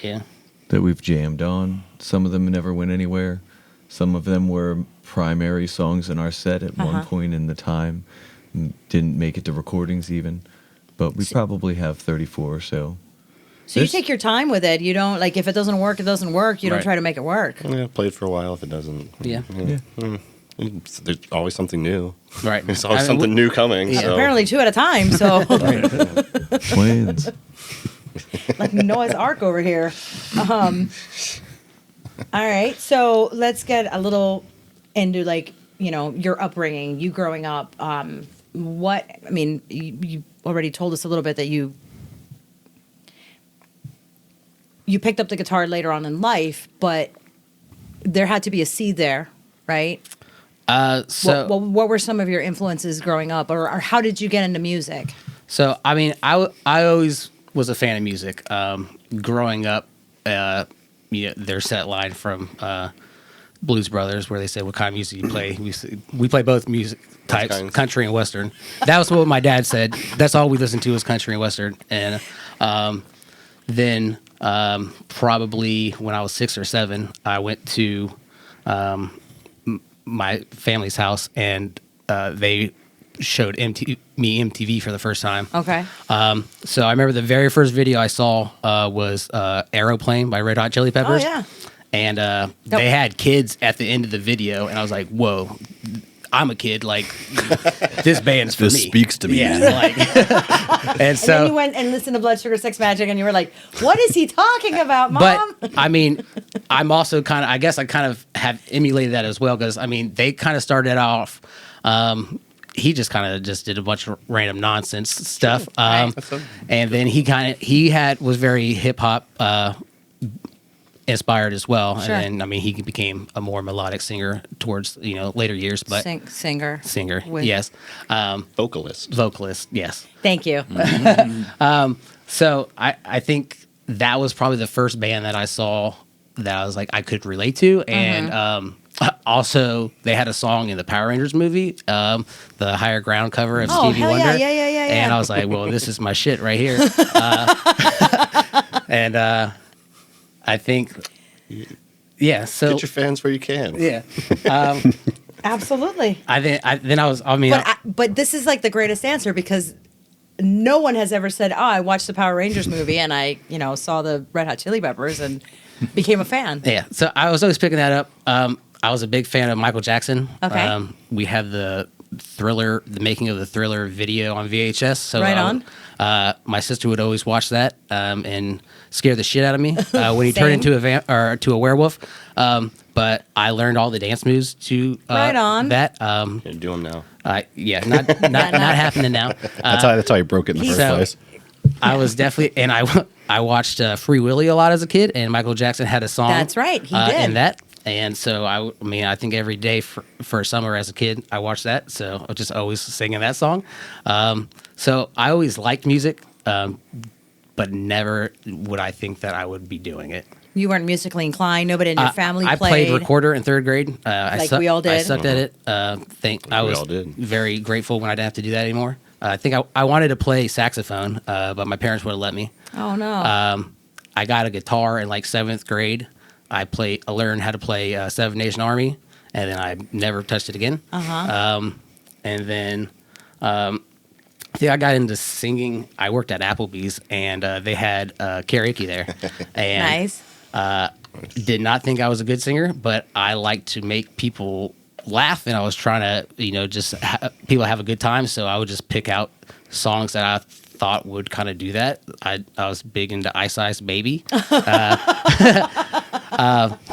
S3: Yeah.
S6: that we've jammed on. Some of them never went anywhere. Some of them were primary songs in our set at one point in the time. Didn't make it to recordings even. But we probably have 34 or so.
S1: So you take your time with it. You don't, like, if it doesn't work, it doesn't work. You don't
S3: Right.
S1: try to make it work.
S2: Yeah, play it for a while if it doesn't.
S3: Yeah.
S2: There's always something new.
S3: Right.
S2: There's always
S3: I mean,
S2: something new coming.
S3: Yeah.
S2: So.
S1: Apparently 2 at a time, so
S6: Twins.
S1: like Noah's Ark over here. All right, so let's get a little into, like, your upbringing, you growing up. You already told us a little bit that you picked up the guitar later on in life, but there had to be a seed there, right?
S3: So
S1: What were some of your influences growing up, or how did you get into music?
S3: So, I mean, I always was a fan of music. Growing up, their set line from Blues Brothers, where they said, "What kind of music you play?" We play both music types,
S2: kinds.
S3: country and western. That was what my dad said. That's all we listened to was country and western. And then probably when I was 6 or 7, I went to my family's house, and they showed me MTV for the first time.
S1: Okay.
S3: So I remember the very first video I saw was Aeroplane by Red Hot Chili Peppers.
S1: Oh, yeah.
S3: And they had kids at the end of the video, and I was like, whoa, I'm a kid. Like, this band's for
S4: This
S3: me.
S4: speaks to me.
S3: Yeah. Like, and so.
S1: And then you went and listened to Blood Sugar Sex Magic, and you were like, "What is he talking about, Mom?"
S3: But I mean, I'm also kind of, I guess I kind of have emulated that as well, because I mean, they kind of started off. He just kind of just did a bunch of random nonsense stuff,
S1: Right.
S3: and then was very hip hop inspired as well.
S1: Sure.
S3: And then I mean, he became a more melodic singer towards later years, but
S1: Singer. With-
S3: yes,
S2: Vocalist.
S3: yes.
S1: Thank you.
S3: So I think that was probably the first band that I saw that I was like, I could relate to. And also they had a song in the Power Rangers movie, the Higher Ground cover of Stevie
S1: hell
S3: Wonder.
S1: yeah.
S3: And I was like, well, this is my shit right here. And I think, yeah. So
S2: Get your fans where you can.
S3: yeah.
S1: Absolutely.
S3: But
S1: But this is like the greatest answer, because no one has ever said, "Oh, I watched the Power Rangers movie and I, saw the Red Hot Chili Peppers and became a fan."
S3: yeah. So I was always picking that up. I was a big fan of Michael Jackson.
S1: Okay.
S3: We have the making of the Thriller video on VHS. So
S1: Right on.
S3: My sister would always watch that and scare the shit out of me when he
S1: Same.
S3: turned into to a werewolf. But I learned all the dance moves to
S1: Right on.
S3: that.
S2: Yeah, do them now.
S3: Not happening now.
S4: That's how he broke it in the first
S3: So-
S4: place.
S3: I was definitely, and I watched Free Willy a lot as a kid, and Michael Jackson had a song.
S1: That's right, he did.
S3: in that. And so I think every day for summer as a kid, I watched that. So I was just always singing that song. So I always liked music, but never would I think that I would be doing it.
S1: You weren't musically inclined. Nobody in your family
S3: I played recorder in 3rd grade.
S1: Like we all did.
S3: I sucked at it. I
S2: We
S3: was
S2: all did.
S3: very grateful when I didn't have to do that anymore. I think I wanted to play saxophone, but my parents wouldn't let me.
S1: Oh no.
S3: I got a guitar in like 7th grade. I learned how to play Seven Nation Army, and then I never touched it again. And then I think I got into singing. I worked at Applebee's, and they had karaoke there. And
S1: Nice.
S3: did not think I was a good singer, but I like to make people laugh, and I was trying to, just people have a good time. So I would just pick out songs that I thought would kind of do that. I was big into Ice Ice Baby.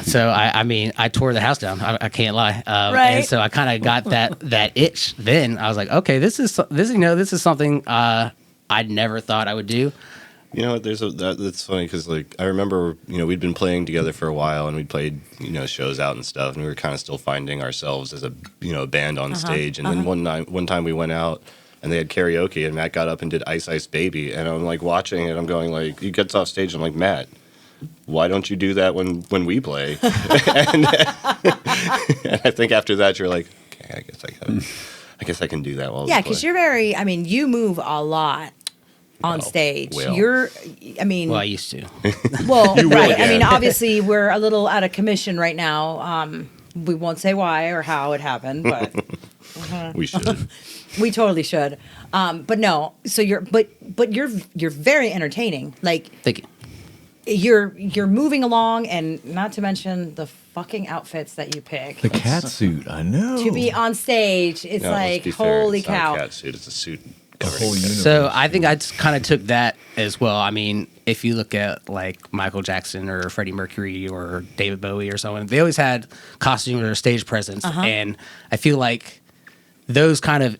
S3: So I tore the house down. I can't lie.
S1: Right.
S3: And so I kind of got that itch. Then I was like, okay, this is something I'd never thought I would do.
S2: That's funny because I remember we'd been playing together for a while, and we'd played shows out and stuff, and we were kind of still finding ourselves as a band on stage. And then one time we went out and they had karaoke, and Matt got up and did Ice Ice Baby, and I'm like watching it, I'm going like, he gets off stage, I'm like, Matt, why don't you do that when we play? and I think after that you're like, okay, I guess I can do that while
S1: Yeah,
S2: we
S1: because
S2: play.
S1: you're you move a lot on stage.
S2: well.
S3: Well, I used to.
S1: Well, right.
S2: again.
S1: I mean, obviously, we're a little out of commission right now. We won't say why or how it happened, but
S2: We should.
S1: we totally should. But no, so you're very entertaining. Like
S3: Thank you.
S1: you're moving along, and not to mention the fucking outfits that you pick
S6: The cat suit, I know.
S1: to be on stage. It's
S2: No, let's
S1: like
S2: be fair,
S1: holy
S2: it's not a
S1: cow.
S2: cat suit, it's a suit.
S6: The
S2: covering
S6: whole
S2: the cat.
S6: universe.
S3: So I think I kind of took that as well. I mean, if you look at like Michael Jackson or Freddie Mercury or David Bowie or someone, they always had costume or stage presence, and I feel like those kind of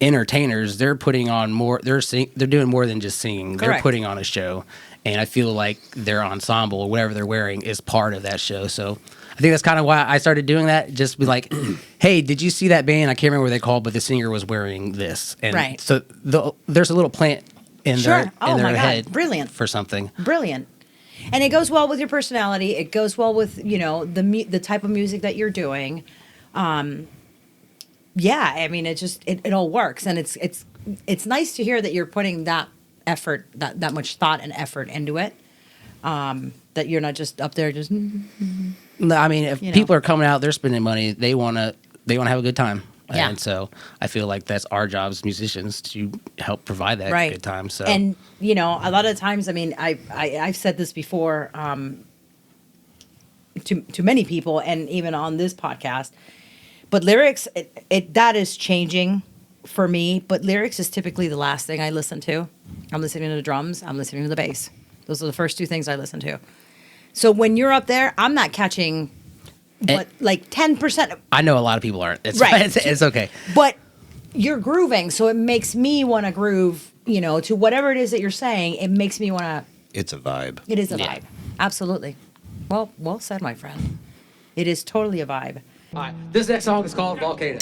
S3: entertainers, they're putting on more. They're doing more than just singing. They're
S1: Correct.
S3: putting on a show, and I feel like their ensemble or whatever they're wearing is part of that show. So I think that's kind of why I started doing that. Just be like, hey, did you see that band? I can't remember what they called, but the singer was wearing this. And
S1: Right.
S3: so there's a little plant in
S1: Sure.
S3: their
S1: Oh my God.
S3: head
S1: Brilliant.
S3: for something.
S1: Brilliant. And it goes well with your personality. It goes well with, you know, the type of music that you're doing. Yeah, I mean, it all works, and it's nice to hear that you're putting that effort, that much thought and effort into it. That you're not just up there just.
S3: No, I mean, if
S1: You know.
S3: people are coming out, they're spending money. They wanna have a good time.
S1: Yeah.
S3: And so I feel like that's our job as musicians to help provide that
S1: Right.
S3: good time. So
S1: And you know, a lot of times, I mean, I've said this before to many people, and even on this podcast. But lyrics, that is changing for me. But lyrics is typically the last thing I listen to. I'm listening to the drums. I'm listening to the bass. Those are the first two things I listen to. So when you're up there, I'm not catching, but like 10%.
S3: I know a lot of people aren't. It's
S1: Right.
S3: It's okay.
S1: But you're grooving, so it makes me want to groove. You know, to whatever it is that you're saying, it makes me want to.
S2: It's a vibe.
S1: It is a
S3: Yeah.
S1: vibe, absolutely. Well said, my friend. It is totally a vibe.
S7: All right, this next song is called Volcano.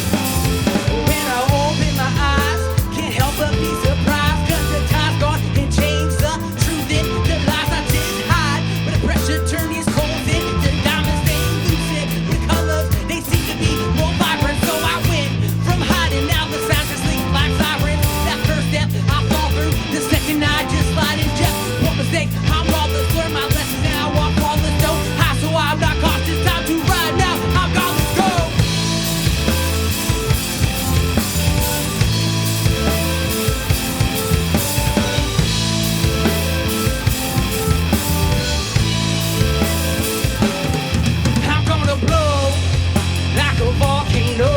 S7: When I open my eyes, can't help but be surprised. 'Cause the time's gone and changed the truth in the lies I didn't hide. But the pressure turned these coals into diamonds, they lucid. The colors, they seem to be more vibrant. So I went from hiding, now the sounds just sleep like sirens. That first step I fall through, the second I just slide in just one mistake. I'm lawless, learn my lessons and I walk flawless. Don't hide, so I'm not cautious. Time to ride now, I'm gone, let's go. I'm gonna blow like a volcano.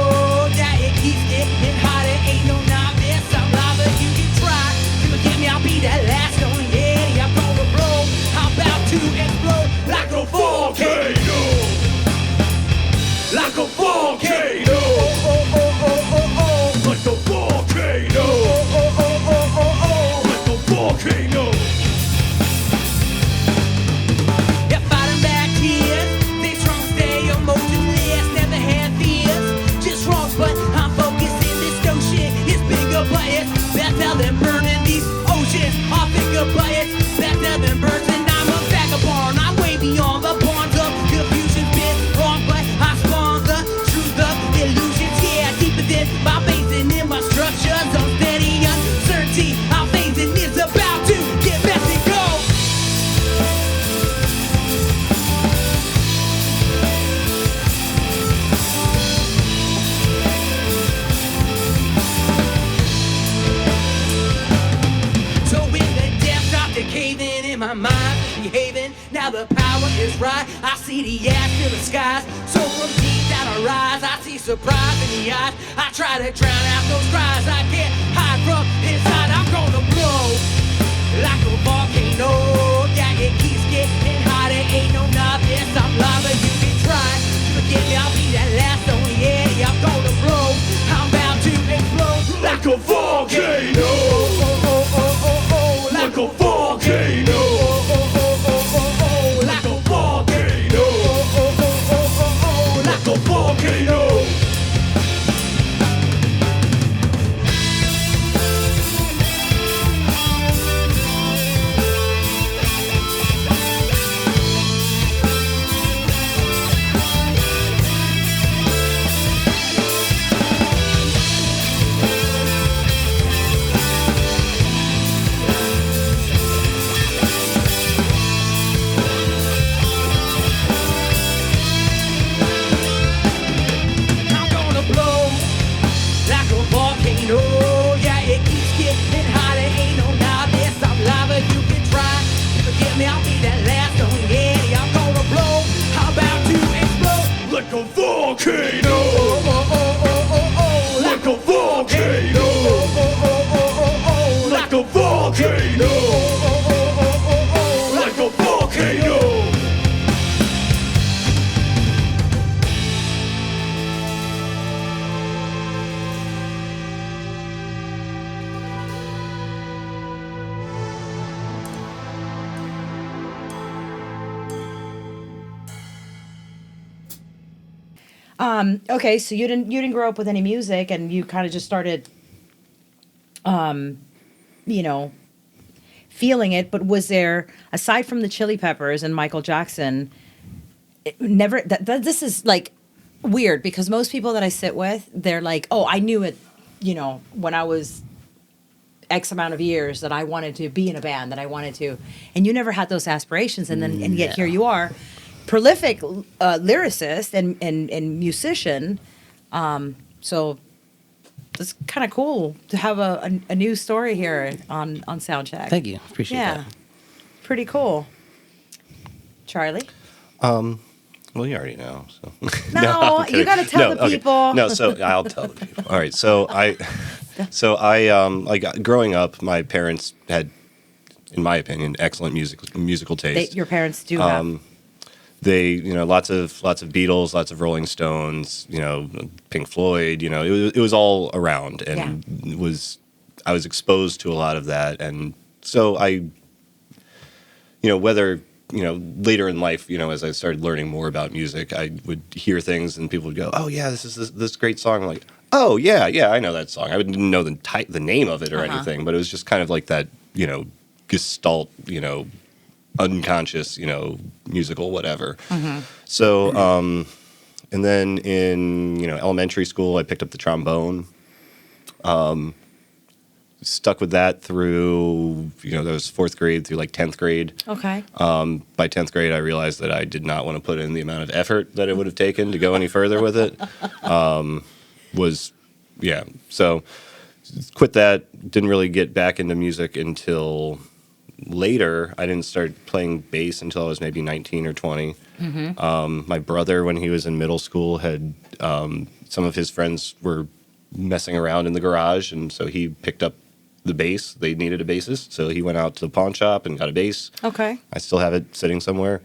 S7: Yeah, it keeps getting hotter. Ain't no novice. I'm lava. You can try to get me. I'll be that last known Yeti. I'm gonna blow. I'm about to explode like a volcano. Like a volcano. Oh, oh, oh, oh, oh, oh. Like a volcano. Oh, oh, oh, oh, oh, oh. Like a volcano. Yeah, fighting back tears. They strong, stay emotionless. Never had fears. Just wrong, but I'm focusing. This notion is bigger, but it's better than burning these oceans. All bigger, but it's better than birds. And I'm a vagabond. I'm way beyond the bonds of confusion. Been wrong, but I spawn the truth of illusions. Yeah, deeper than my basing in my structures. Unsteady uncertainty. I'm phasing is about to get messy. Go. So when the depths start to caving in my mind, behaving, now the power is right. I see the ass to the skies. So from deep down I rise, I see surprise in the eyes. I try to drown out those cries. I can't hide from inside. I'm gonna blow like a volcano. Yeah, it keeps getting hotter. Ain't no novice. I'm lava. You can try to forget me. I'll be that last known Yeti. I'm gonna blow. I'm about to explode like a volcano. Oh, oh, oh, oh, oh, oh. Like a volcano. Oh, oh, oh, oh, oh, oh. Like a volcano. Oh, oh, oh, oh, oh, oh. Like a volcano. volcano.
S1: Okay, so you didn't grow up with any music, and you kind of just started, you know, feeling it. But was there, aside from the Chili Peppers and Michael Jackson, never this is like weird because most people that I sit with, they're like, oh, I knew it, you know, when I was X amount of years that I wanted to be in a band, that I wanted to, and you never had those aspirations, and then and yet here you are, prolific lyricist and musician. So it's kind of cool to have a new story here on Soundcheck.
S3: Thank you. Appreciate that.
S1: Pretty cool. Charlie?
S2: Well, you already know. So.
S1: No,
S2: I'm kidding.
S1: you got to tell the
S2: okay.
S1: people.
S2: No, so I'll tell the people. All right, so I like growing up, my parents had, in my opinion, excellent musical taste.
S1: Your parents do have.
S2: They, you know, lots of Beatles, lots of Rolling Stones, you know, Pink Floyd, you know, it was all around, and I was exposed to a lot of that, and so I, you know, whether, you know, later in life, you know, as I started learning more about music, I would hear things and people would go, "Oh yeah, this is this great song." I'm like, "Oh yeah, I know that song." I didn't know the name of it or anything, but it was just kind of like that, you know, gestalt, you know, unconscious, you know, musical whatever. So, and then in, you know, elementary school, I picked up the trombone. Stuck with that through, you know, that was 4th grade through like 10th grade.
S1: Okay.
S2: By 10th grade, I realized that I did not want to put in the amount of effort that it would have taken to go any further with it. So quit that. Didn't really get back into music until later. I didn't start playing bass until I was maybe 19 or 20. My brother, when he was in middle school, had some of his friends were messing around in the garage, and so he picked up the bass. They needed a bassist, so he went out to the pawn shop and got a bass.
S1: Okay.
S2: I still have it sitting somewhere.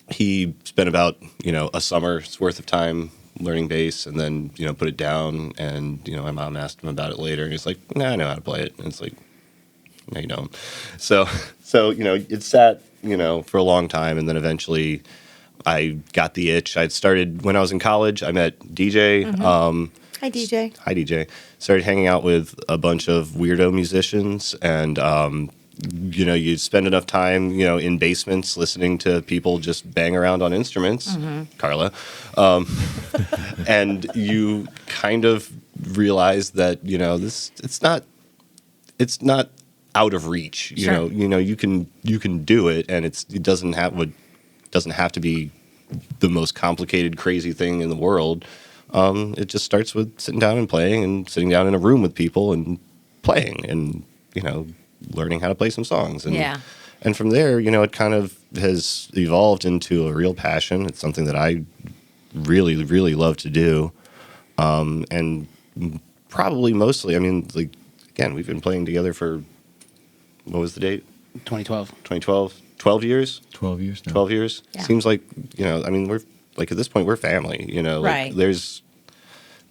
S2: He spent about, you know, a summer's worth of time learning bass, and then, you know, put it down, and, you know, my mom asked him about it later, and he's like, "Nah, I know how to play it." And it's like, "No, you don't." So you know, it sat, you know, for a long time, and then eventually I got the itch. I'd started when I was in college. I met DJ.
S1: Hi, DJ.
S2: Hi, DJ. Started hanging out with a bunch of weirdo musicians, and you know, you spend enough time, you know, in basements listening to people just bang around on instruments, Carla, and you kind of realize that, you know, it's not out of reach. You know, you can do it, and it doesn't have to be the most complicated, crazy thing in the world. It just starts with sitting down and playing, and sitting down in a room with people and playing, and, you know, learning how to play some songs. And from there, you know, it kind of has evolved into a real passion. It's something that I really, really love to do. And probably mostly, I mean, like, again, we've been playing together for, what was the date?
S3: 2012.
S2: 2012. 12 years?
S6: 12 years now.
S2: 12 years?
S1: Yeah.
S2: Seems like, you know, I mean, we're, like, at this point, we're family, you know? Like,
S1: Right.
S2: There's,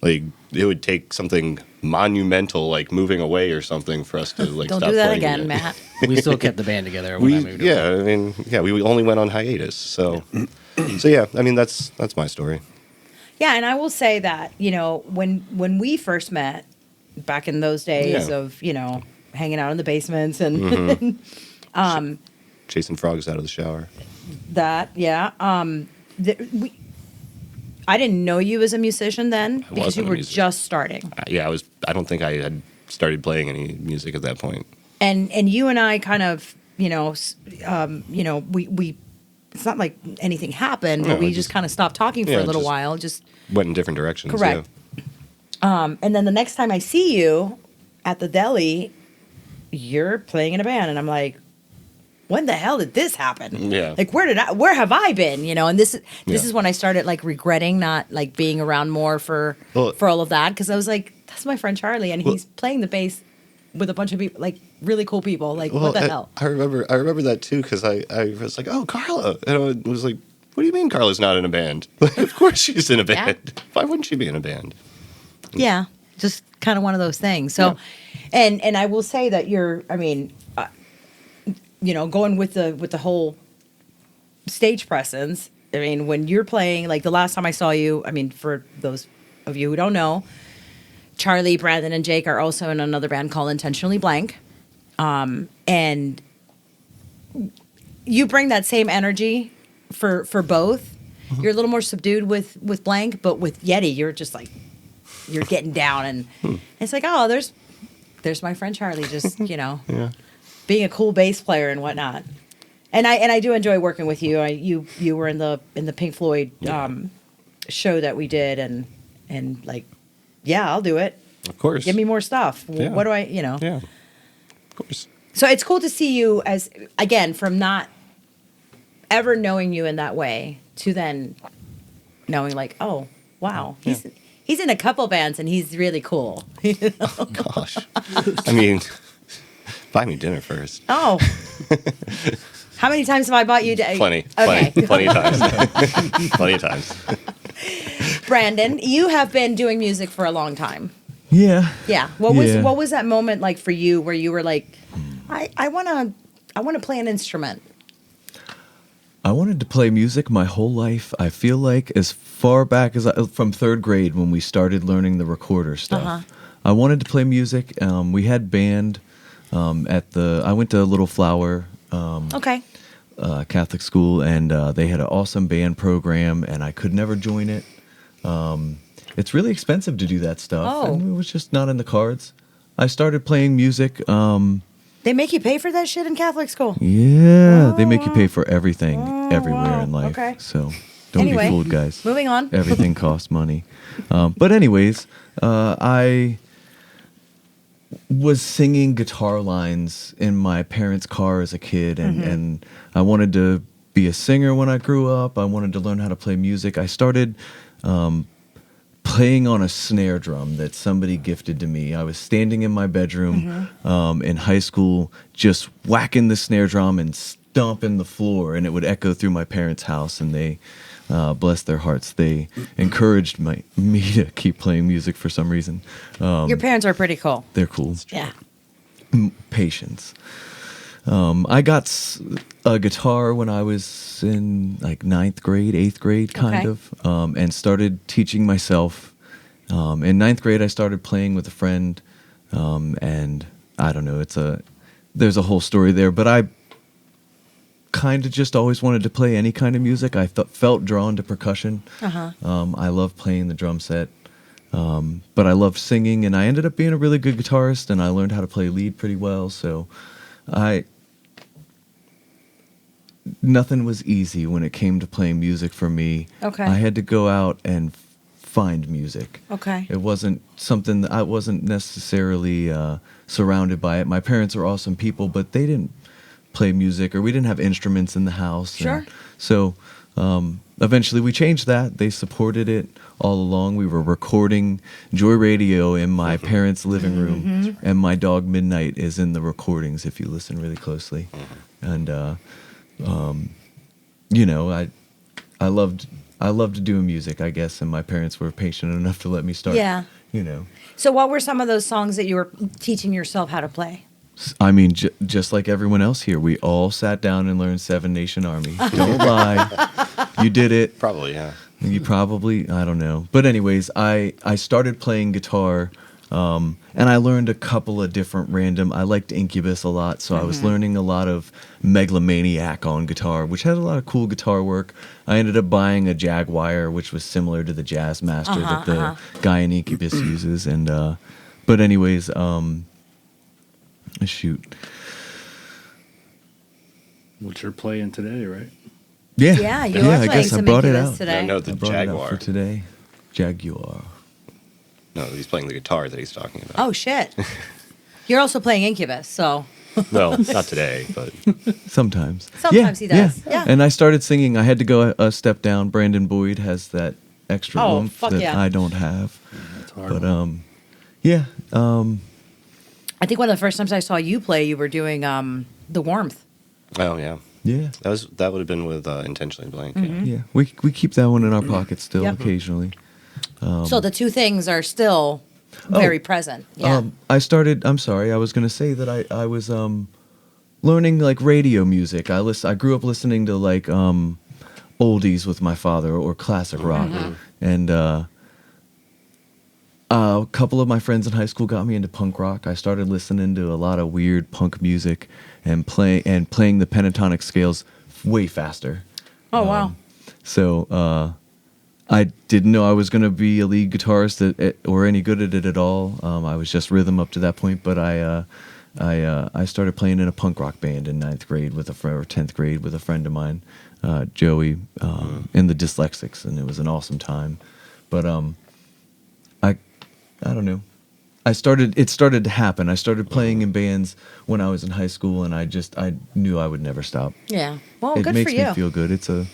S2: like, it would take something monumental, like moving away or something, for us to, like,
S1: Don't
S2: stop
S1: do that
S2: playing
S1: again,
S2: again.
S1: Matt.
S3: We still kept the band together when I moved away.
S2: I mean, we only went on hiatus, so, so yeah, I mean, that's my story.
S1: Yeah, and I will say that, you know, when we first met back in those days
S2: Yeah.
S1: of, you know, hanging out in the basements and
S2: Chasing frogs out of the shower.
S1: that, yeah. I didn't know you as a musician then because
S2: wasn't
S1: you
S2: a
S1: were
S2: musician.
S1: just starting.
S2: I don't think I had started playing any music at that point.
S1: And you and I kind of, you know, we it's not like anything happened, but
S2: No,
S1: we
S2: it
S1: just
S2: just-
S1: kind of stopped talking for
S2: yeah,
S1: a little
S2: just-
S1: while. Just
S2: Went in different directions.
S1: correct.
S2: Yeah.
S1: And then the next time I see you at the deli, you're playing in a band, and I'm like, when the hell did this happen?
S2: Yeah.
S1: Like, where have I been? You know, and this
S2: Yeah.
S1: is when I started like regretting not like being around more for
S2: Well-
S1: all of that, because I was like, that's my friend Charlie, and he's playing the bass with a bunch of people. Like, really cool people. Like, what the hell?
S2: I remember that too because I was like, oh, Carla, and I was like, what do you mean Carla's not in a band? Like, of course she's in a band. Why wouldn't she be in a band?
S1: Yeah, just kind of one of those things. So, and I will say that going with the whole stage presence. I mean, when you're playing, like the last time I saw you, I mean, for those of you who don't know, Charlie, Brandon, and Jake are also in another band called Intentionally Blank. And you bring that same energy for both. You're a little more subdued with Blank, but with Yeti, you're just like, you're getting down. And it's like, oh, there's my friend Charlie, just, being a cool bass player and whatnot. And I do enjoy working with you. You were in the Pink Floyd show that we did, and like, yeah, I'll do it.
S2: Of course.
S1: Give me more stuff.
S2: Yeah.
S1: What do I,
S2: Yeah. Of course.
S1: So it's cool to see you as, again, from not ever knowing you in that way to then knowing like, oh, wow, he's in a couple bands and he's really cool.
S2: Oh, gosh. I mean, buy me dinner first.
S1: Oh. How many times have I bought you?
S2: Plenty of times. Plenty of times.
S1: Brandon, you have been doing music for a long time.
S6: Yeah.
S1: Yeah. What was that moment like for you where you were like, I wanna play an instrument?
S6: I wanted to play music my whole life. I feel like as far back as from third grade when we started learning the recorder stuff. I wanted to play music. We had band I went to Little Flower Catholic school, and they had an awesome band program, and I could never join it. It's really expensive to do that stuff, and it was just not in the cards. I started playing music.
S1: They make you pay for that shit in Catholic school?
S6: Yeah, they make you pay for everything everywhere in life.
S1: Okay.
S6: So don't be fooled, guys.
S1: Moving on.
S6: Everything costs money. But anyways, I was singing guitar lines in my parents' car as a kid, and I wanted to be a singer when I grew up. I wanted to learn how to play music. I started playing on a snare drum that somebody gifted to me. I was standing in my bedroom in high school, just whacking the snare drum and stomping the floor, and it would echo through my parents' house, and they, bless their hearts, they encouraged me to keep playing music for some reason.
S1: Your parents are pretty cool.
S6: They're cool.
S1: Yeah.
S6: Patience. I got a guitar when I was in like 9th grade, 8th grade, kind of, and started teaching myself. In 9th grade, I started playing with a friend, and I don't know, there's a whole story there, but I kind of just always wanted to play any kind of music. I felt drawn to percussion. I love playing the drum set, but I loved singing, and I ended up being a really good guitarist, and I learned how to play lead pretty well, so nothing was easy when it came to playing music for me. I had to go out and find music. It wasn't something that I wasn't necessarily surrounded by it. My parents are awesome people, but they didn't play music, or we didn't have instruments in the house.
S1: Sure.
S6: So eventually we changed that. They supported it all along. We were recording Joy Radio in my parents' living room, and my dog Midnight is in the recordings if you listen really closely. And I loved doing music, I guess, and my parents were patient enough to let me start.
S1: Yeah. So what were some of those songs that you were teaching yourself how to play?
S6: I mean, just like everyone else here, we all sat down and learned Seven Nation Army. Don't lie. You did it.
S2: Probably, yeah.
S6: You probably, I don't know. But anyways, I started playing guitar, and I learned a couple of different I liked Incubus a lot, so I was learning a lot of Megalomaniac on guitar, which had a lot of cool guitar work. I ended up buying a Jaguar, which was similar to the Jazz Master that the guy in Incubus uses. And but anyways, shoot.
S5: Which you're playing today, right?
S6: Yeah.
S1: Yeah, you are playing some Incubus today.
S2: No, the
S6: I brought it out
S2: Jaguar.
S6: for today. Jaguar.
S2: No, he's playing the guitar that he's talking about.
S1: Oh, shit. You're also playing Incubus, so.
S2: Well, not today, but
S6: Sometimes.
S1: Sometimes he does. Yeah.
S6: And I started singing. I had to go a step down. Brandon Boyd has that extra oomph
S1: fuck
S6: that
S1: yeah.
S6: I don't have.
S5: That's hard.
S6: But yeah.
S1: I think one of the first times I saw you play, you were doing The Warmth.
S2: Oh yeah,
S6: Yeah.
S2: that would have been with Intentionally Blank.
S1: Mm-hmm.
S2: Yeah.
S6: Yeah. We keep that one in our pocket still
S1: Yep.
S6: occasionally.
S1: So the two things are still very present. Yeah.
S6: I'm sorry, I was going to say that I was learning like radio music. I grew up listening to like oldies with my father or classic rock. And a couple of my friends in high school got me into punk rock. I started listening to a lot of weird punk music and playing the pentatonic scales way faster.
S1: Oh, wow.
S6: So I didn't know I was going to be a lead guitarist or any good at it at all. I was just rhythm up to that point, but I started playing in a punk rock band in 9th grade or 10th grade with a friend of mine, Joey, in the Dyslexics, and it was an awesome time. But I don't know. It started to happen. I started playing in bands when I was in high school, and I knew I would never stop.
S1: Yeah. Well,
S6: It
S1: good
S6: makes
S1: for you.
S6: me feel good. It's a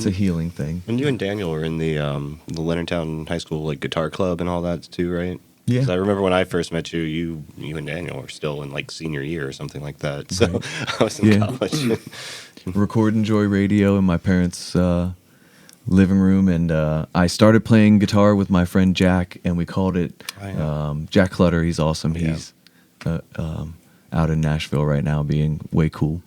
S6: healing thing.
S2: And you and Daniel were in the Leonardtown High School like guitar club and all that too, right?
S6: Yeah.
S2: 'Cause I remember when I first met you, you and Daniel were still in like senior year or something like that. So I was in
S6: Yeah.
S2: college.
S6: Record and Joy Radio in my parents' living room, and I started playing guitar with my friend Jack, and we called it Jack Clutter. He's awesome.
S2: Yeah.
S6: He's out in Nashville right now, being way cool.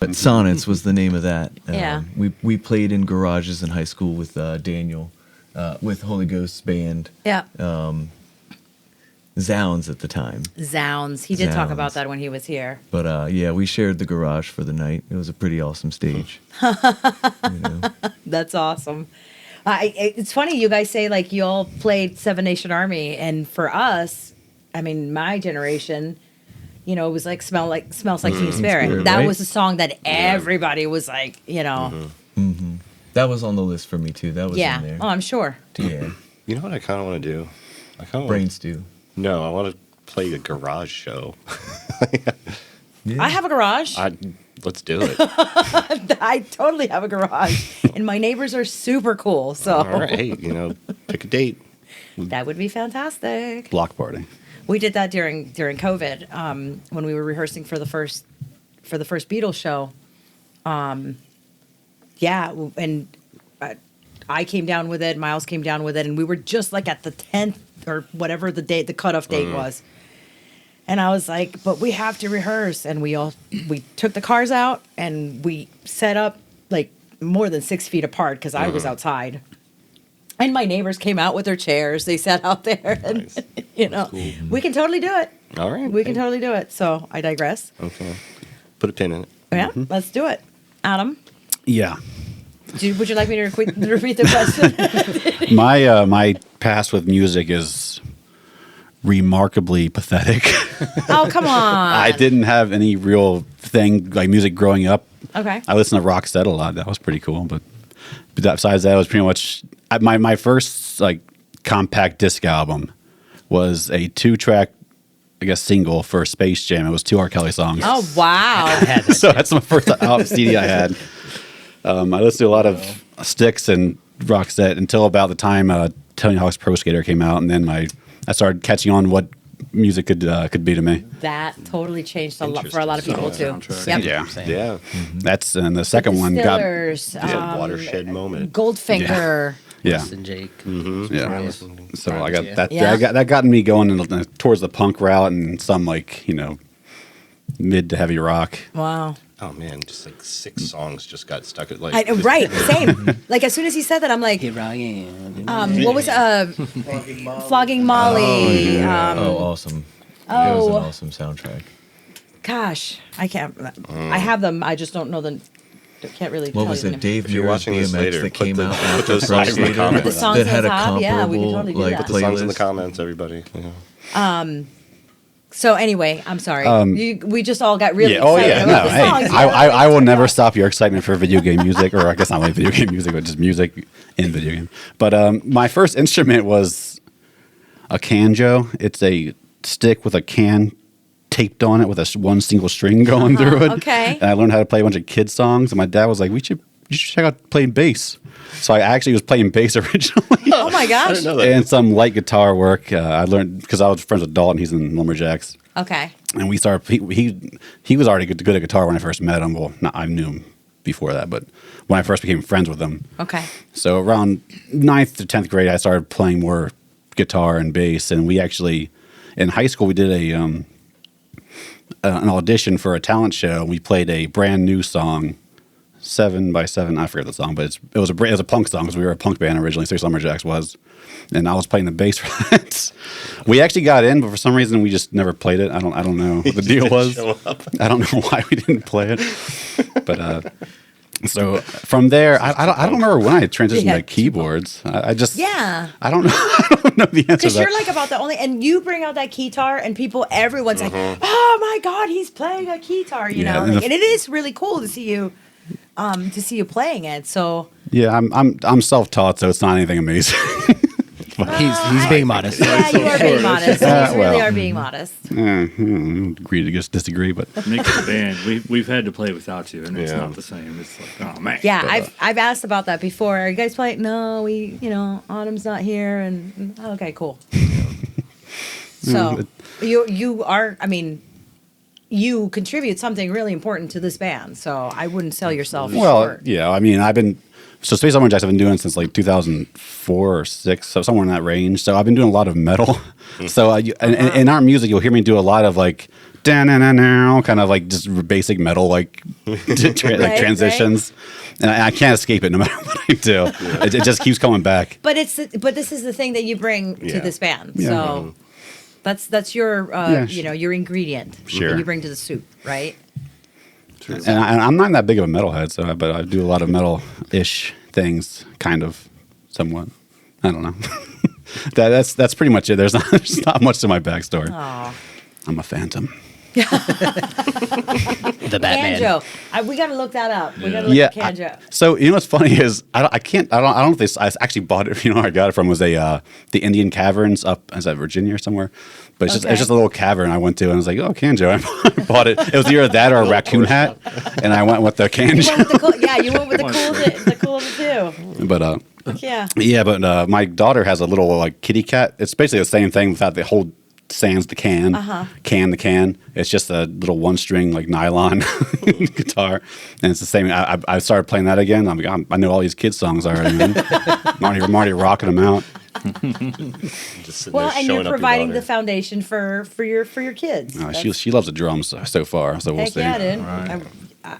S6: But Sonnets was the name of that.
S1: Yeah.
S6: We played in garages in high school with Daniel, with Holy Ghost's band.
S1: Yeah.
S6: Zounds at the time.
S1: Zounds. He did talk
S6: Zounds.
S1: about that when he was here.
S6: But yeah, we shared the garage for the night. It was a pretty awesome stage.
S1: That's awesome. It's funny you guys say like you all played Seven Nation Army, and for us, I mean, my generation, it was like smells like Teen Spirit.
S6: Spirit,
S1: That
S6: right?
S1: was a song that everybody was like,
S6: That was on the list for me too. That was
S1: yeah.
S6: in there.
S1: Oh, I'm sure.
S6: Yeah.
S2: You know what I kind of want to do? I kind of
S6: Brain stew.
S2: No, I want to play a garage show.
S6: Yeah.
S1: I have a garage.
S2: Let's do it.
S1: I totally have a garage, and my neighbors are super cool. So
S2: All right, hey, pick a date.
S1: that would be fantastic.
S4: Block party.
S1: We did that during COVID when we were rehearsing for the first Beatles show. Yeah, and I came down with it. Miles came down with it, and we were just like at the 10th or whatever the cutoff date was. And I was like, but we have to rehearse. And we took the cars out and we set up like more than 6 feet apart because I was outside. And my neighbors came out with their chairs. They sat out there and,
S2: Nice.
S1: we can totally do it.
S2: All right.
S1: We can totally do it. So I digress.
S2: Okay. Put a pin in it.
S1: Yeah, let's do it. Adam,
S4: Yeah.
S1: would you like me to repeat the question?
S4: My past with music is remarkably pathetic.
S1: Oh, come on.
S4: I didn't have any real thing like music growing up.
S1: Okay.
S4: I listened to Rocksteady a lot. That was pretty cool. But besides that, it was pretty much my first like compact disc album was a 2-track, I guess, single for Space Jam. It was 2 R. Kelly songs.
S1: Oh, wow.
S4: So that's my first CD I had. I listened to a lot of Styx and Roxette until about the time Tony Hawk's Pro Skater came out, and then I started catching on what music could be to me.
S1: That totally changed a lot for a lot of people, too.
S5: Soundtrack.
S1: Yep.
S4: Yeah,
S2: Yeah.
S4: that's and the second one got
S1: Distillers,
S2: Yeah. Watershed moment.
S1: Goldfinger.
S4: yeah.
S3: And Jake.
S4: Yeah. So I got
S3: Yeah.
S4: that.
S1: Yeah.
S4: That got me going towards the punk route and some mid to heavy rock.
S1: Wow.
S2: Oh man, just like 6 songs just got stuck at like.
S1: Right, same. Like as soon as he said that, I'm like,
S3: Here I am.
S1: what was Flogging Molly?
S6: Awesome. It was an
S1: oh,
S6: awesome soundtrack.
S1: gosh, I can't. I have them. I just don't know the. Can't really.
S6: What
S1: tell
S6: was
S1: you
S6: it?
S1: the name.
S6: Dave
S2: If you're
S6: Muir's
S2: watching this
S6: BMX
S2: later,
S6: that
S2: put
S6: came
S2: the-
S6: out
S2: put
S6: after
S2: those
S6: Pro
S2: songs in the
S6: Skater
S2: comments.
S1: Put the songs
S6: that
S1: in
S6: had
S1: the
S6: a
S1: top? Yeah, we can
S6: comparable
S1: totally do
S6: like
S1: that.
S2: Put the songs in the
S6: playlist.
S2: comments, everybody. Yeah.
S1: So anyway, I'm sorry. We just all got really
S4: Yeah. Oh
S1: excited
S4: yeah.
S1: about
S4: No.
S1: the
S4: Hey,
S1: songs.
S4: I will never stop your excitement for video game music, or I guess not only video game music, but just music in video game. But my first instrument was a canjo. It's a stick with a can taped on it with one single string going through it.
S1: Okay.
S4: And I learned how to play a bunch of kid songs. And my dad was like, "You should check out playing bass." So I actually was playing bass originally.
S1: Oh my
S2: I
S1: gosh.
S2: didn't know that.
S4: And some light guitar work. I learned because I was friends with Dalton. He's in Lumberjacks.
S1: Okay.
S4: And we started. He was already good at guitar when I first met him. Well, I knew him before that, but when I first became friends with him.
S1: Okay.
S4: So around 9th to 10th grade, I started playing more guitar and bass. And we actually, in high school, we did an audition for a talent show. We played a brand new song, 7 by 7. I forget the song, but it was a punk song because we were a punk band originally. Six Lumberjacks was, and I was playing the bass for that. We actually got in, but for some reason we just never played it. I don't know what the deal was. I don't know why we didn't play it, but so from there, I don't remember when I transitioned
S1: Yeah.
S4: to keyboards. I just
S1: Yeah.
S4: I don't know. I don't know the answer.
S1: Because
S4: to that.
S1: you're like about the only, and you bring out that guitar, and everyone's like, "Oh my God, he's playing a guitar!" You
S4: Yeah,
S1: know,
S4: and
S1: like,
S4: the-
S1: and it is really cool to see you playing it. So
S4: Yeah, I'm self-taught, so it's not anything amazing.
S3: He's being modest.
S1: yeah, you are being modest. You really
S4: well.
S1: are being modest.
S4: Agree to disagree, but
S5: Nick's the band. We've had to play without you, and it's
S2: Yeah.
S5: not the same. It's like, oh man.
S1: Yeah, I've asked about that before. Are you guys playing? No, Autumn's not here, and okay, cool. So you are. I mean, you contribute something really important to this band. So I wouldn't sell yourself
S4: well,
S1: short.
S4: yeah. I mean, Space Lumberjacks I've been doing since like 2004 or 6, so somewhere in that range. So I've been doing a lot of metal. So in our music, you'll hear me do a lot of like kind of like just basic metal like transitions, and I can't escape it no matter what I do. It just keeps coming back.
S1: But this is the thing that you bring to
S2: Yeah.
S1: this band.
S4: Yeah.
S1: So that's your
S4: Yeah,
S1: your ingredient
S4: Sure.
S1: that you bring to the soup, right?
S4: And I'm not that big of a metalhead, but I do a lot of metal-ish things, kind of, somewhat. I don't know. that's pretty much it. There's not much to my backstory.
S1: Oh,
S4: I'm a phantom.
S3: The Batman.
S1: Canjo. We got to look that up. We got to look
S4: Yeah.
S1: at Canjo.
S4: So you know what's funny is I don't know if this I actually bought it. You know where I got it from was the Indian Caverns up is that Virginia or somewhere. But it's
S1: Okay.
S4: just a little cavern I went to and I was like, oh, Canjo. I bought it. It was either that or a raccoon hat, and I went with the
S1: You went
S4: Canjo.
S1: with the cool, yeah, you went with the cool of the two.
S4: But
S1: Yeah.
S4: yeah, but my daughter has a little like kitty cat. It's basically the same thing without the whole sans the can, can the can. It's just a little one string like nylon guitar, and it's the same. I started playing that again. I know all these kids songs already. Man. I'm already rocking them out.
S2: Just sitting
S1: Well,
S2: there
S1: and
S2: showing
S1: you're
S2: up your
S1: providing the
S2: daughter.
S1: foundation for your kids.
S4: She loves the drums so far, so we'll
S1: Heck
S4: see.
S1: yeah, dude.
S5: Right.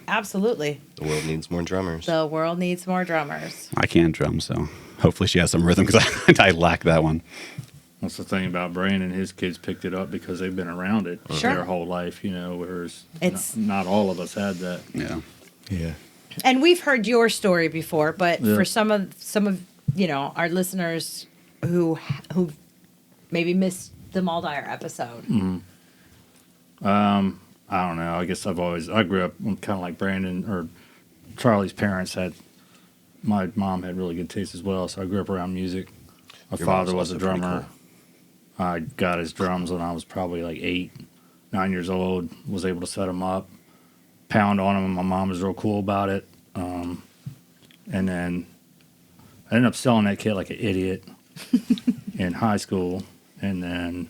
S1: Absolutely.
S2: The world needs more drummers.
S1: The world needs more drummers.
S4: I can drum, so hopefully she has some rhythm because I lack that one.
S5: That's the thing about Brandon. His kids picked it up because they've been around it
S1: Sure.
S5: their whole life, whereas
S1: It's-
S5: not all of us had that.
S4: Yeah.
S6: Yeah.
S1: And we've heard your story before, but
S5: Yeah.
S1: for some of our listeners who maybe missed the Maldire episode.
S5: I don't know. I guess I grew up kind of like Brandon or Charlie's parents had. My mom had really good taste as well, so I grew up around music. My
S2: Your
S5: father
S2: mom's
S5: was a
S2: also pretty
S5: drummer. I got his drums when I was probably like 8, 9 years old. Was able to set them up, pound on them, and my mom was real cool about it. And then I ended up selling that kit like an idiot in high school, and then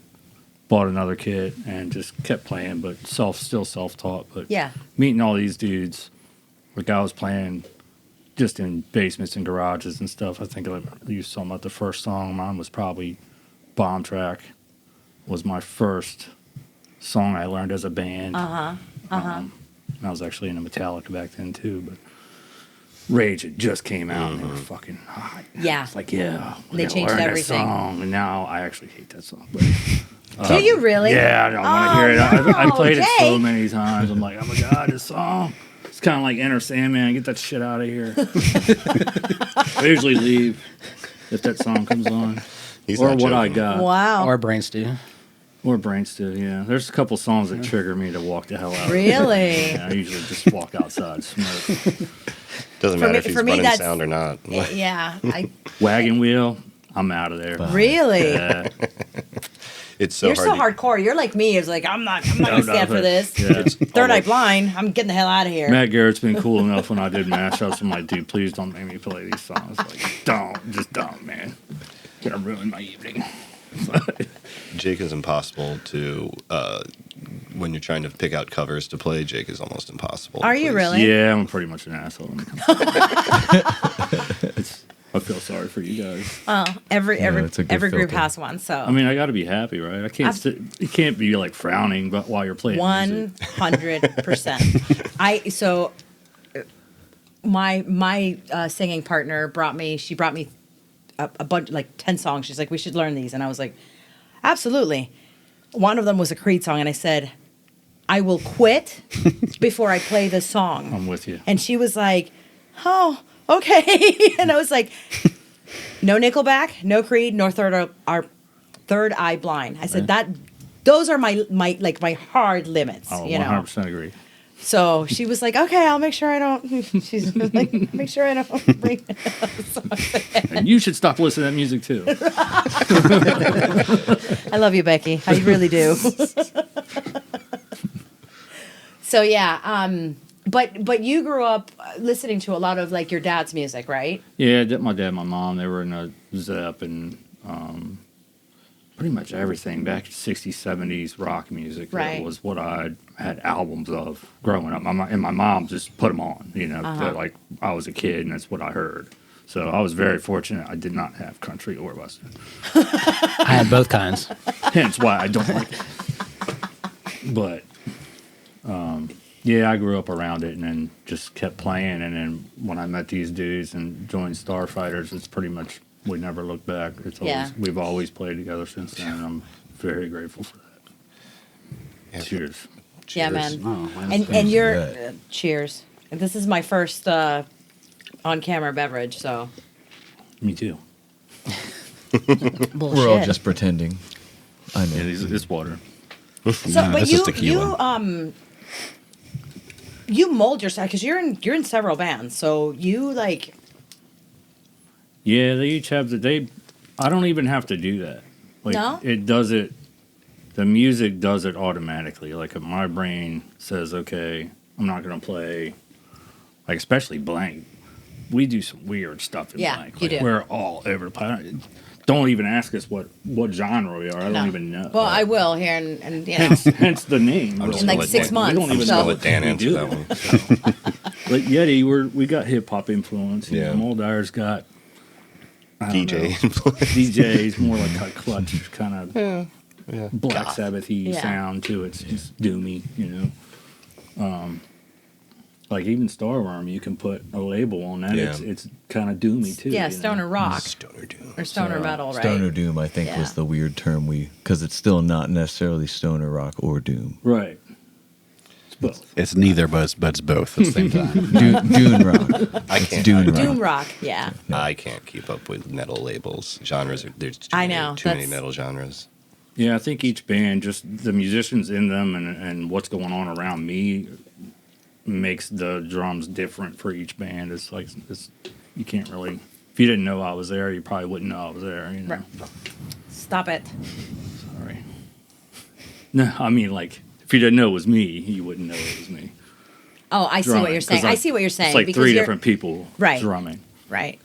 S5: bought another kit and just kept playing, but still self-taught. But
S1: Yeah.
S5: meeting all these dudes, like I was playing just in basements and garages and stuff. I think you saw about the first song. Mine was probably Bomb Track. Was my first song I learned as a band. And I was actually into Metallica back then too, but Rage had just came out and they were fucking hot.
S1: Yeah.
S5: It's like, yeah, we
S1: They
S5: gotta
S1: changed
S5: learn that
S1: everything.
S5: song. And now I actually hate that song. But
S1: Do you really?
S5: yeah, I don't want to hear it. I
S1: no,
S5: played it so
S1: Jake.
S5: many times. I'm like, oh my God, this song. It's kind of like Enter Sandman. Get that shit out of here. I usually leave if that song comes on.
S2: He's
S5: Or
S2: not
S5: What I
S2: joking.
S5: Got.
S1: Wow.
S3: Or brain stew.
S5: Or Brain Stew, yeah. There's a couple songs that trigger me to walk the hell out.
S1: Really?
S5: Yeah, I usually just walk outside, smoke.
S2: Doesn't
S1: For
S2: matter
S1: me-
S2: if he's
S1: for me,
S2: running
S1: that's-
S2: sound or not.
S1: Yeah.
S5: Wagon Wheel, I'm out of there.
S1: Really?
S5: Yeah.
S2: It's so
S1: You're
S2: hard.
S1: so hardcore. You're like me. It's like I'm not gonna stand for this.
S5: Yeah.
S1: Third Eye Blind. I'm getting the hell out of here.
S5: Matt Garrett's been cool enough when I did mashups. I'm like, dude, please don't make me play these songs. Like, just don't, man. Gonna ruin my evening.
S2: Jake is impossible to. When you're trying to pick out covers to play, Jake is almost impossible.
S1: Are you really?
S5: Yeah, I'm pretty much an asshole. When it comes to that. I feel sorry for you guys.
S1: Oh, every
S6: it's a good
S1: group
S6: filter.
S1: has one. So
S5: I mean, I got to be happy, right? I can't. You can't be like frowning, but while you're playing. music.
S1: 100%. My singing partner brought me a bunch, like 10 songs. She's like, we should learn these. And I was like, absolutely. One of them was a Creed song. And I said, I will quit before I play this song.
S5: I'm with you.
S1: And she was like, oh, okay. And I was like, no Nickelback, no Creed, nor Third Eye Blind. I said those are my hard limits.
S5: Oh,
S1: you know.
S5: 100% agree.
S1: So she was like, okay, I'll make sure I don't. She's like, make sure I don't bring.
S5: And you should stop listening to that music too.
S1: I love you, Becky. I really do. So yeah, but you grew up listening to a lot of like your dad's music, right?
S5: Yeah, my dad, my mom, they were in a Zepp and pretty much everything back in 60s, 70s rock music.
S1: Right.
S5: That was what I had albums of growing up. And my mom just put them on, like I was a kid and that's what I heard. So I was very fortunate. I did not have country or western.
S3: I had both kinds.
S5: Hence why I don't like it. But yeah, I grew up around it and then just kept playing. And then when I met these dudes and joined Starfighters, it's pretty much we never looked back. It's always we've always played together since then, and I'm very grateful for that.
S2: Yeah.
S5: Cheers.
S1: Yeah, man.
S4: Oh,
S1: And you're
S6: Yeah.
S1: cheers. This is my first on-camera beverage, so
S5: Me too.
S1: bullshit.
S6: We're all just pretending. I know.
S5: Yeah, it's water.
S1: So,
S4: Nah,
S1: but
S4: that's just tequila.
S1: you mold yourself because you're in several bands, so you like.
S5: Yeah, they each have I don't even have to do that. Like,
S1: No?
S5: It does it. The music does it automatically. Like if my brain says, okay, I'm not gonna play. Like especially Blank, we do some weird stuff in
S1: Yeah,
S5: Blank.
S1: you
S5: Like,
S1: do.
S5: We're all over the place. Don't even ask us what genre we are. I don't even know.
S1: Well, I will here, and you know.
S5: Hence the name.
S2: I'm just
S1: In
S2: gonna
S1: like
S2: let
S1: 6
S2: Dan-
S1: months,
S5: We don't
S2: I'm
S5: even
S2: just
S1: so-
S2: gonna
S5: know
S2: let Dan
S5: we
S2: answer
S5: do.
S2: that one.
S5: Like Yeti, we got hip hop influence.
S2: Yeah.
S5: Moldire's got I don't
S2: DJ.
S5: know, DJ's more like a clutch kind of
S2: Yeah.
S5: Black Sabbath-y
S1: Yeah.
S5: sound to it. It's doomy, Like even Starworm, you can put a label on that.
S2: Yeah.
S5: It's kind of doomy too.
S1: Yeah,
S5: you know?
S1: stoner rock
S2: Stoner Doom.
S1: or stoner
S5: So,
S1: metal, right?
S6: Stoner doom, I think,
S1: Yeah.
S6: was the weird term because it's still not necessarily stoner rock or doom.
S5: Right. It's both.
S4: It's neither, but it's both at the same time.
S6: Dune rock.
S2: I
S6: It's
S2: can't.
S6: dune rock.
S1: Doom rock, yeah.
S2: I can't keep up with metal labels. Genres. There's too
S1: I
S2: many,
S1: know,
S2: too many
S1: that's-
S2: metal genres.
S5: Yeah, I think each band, just the musicians in them and what's going on around me makes the drums different for each band. It's like you can't really. If you didn't know I was there, you probably wouldn't know I was there.
S1: Right. Stop it.
S5: Sorry. No, I mean like if you didn't know it was me, you wouldn't know it was me.
S1: Oh, I see what
S5: drumming,
S1: you're saying.
S5: 'cause
S1: I see what you're saying.
S5: It's like
S1: because
S5: three
S1: you're-
S5: different people
S1: Right.
S5: drumming.
S1: Right.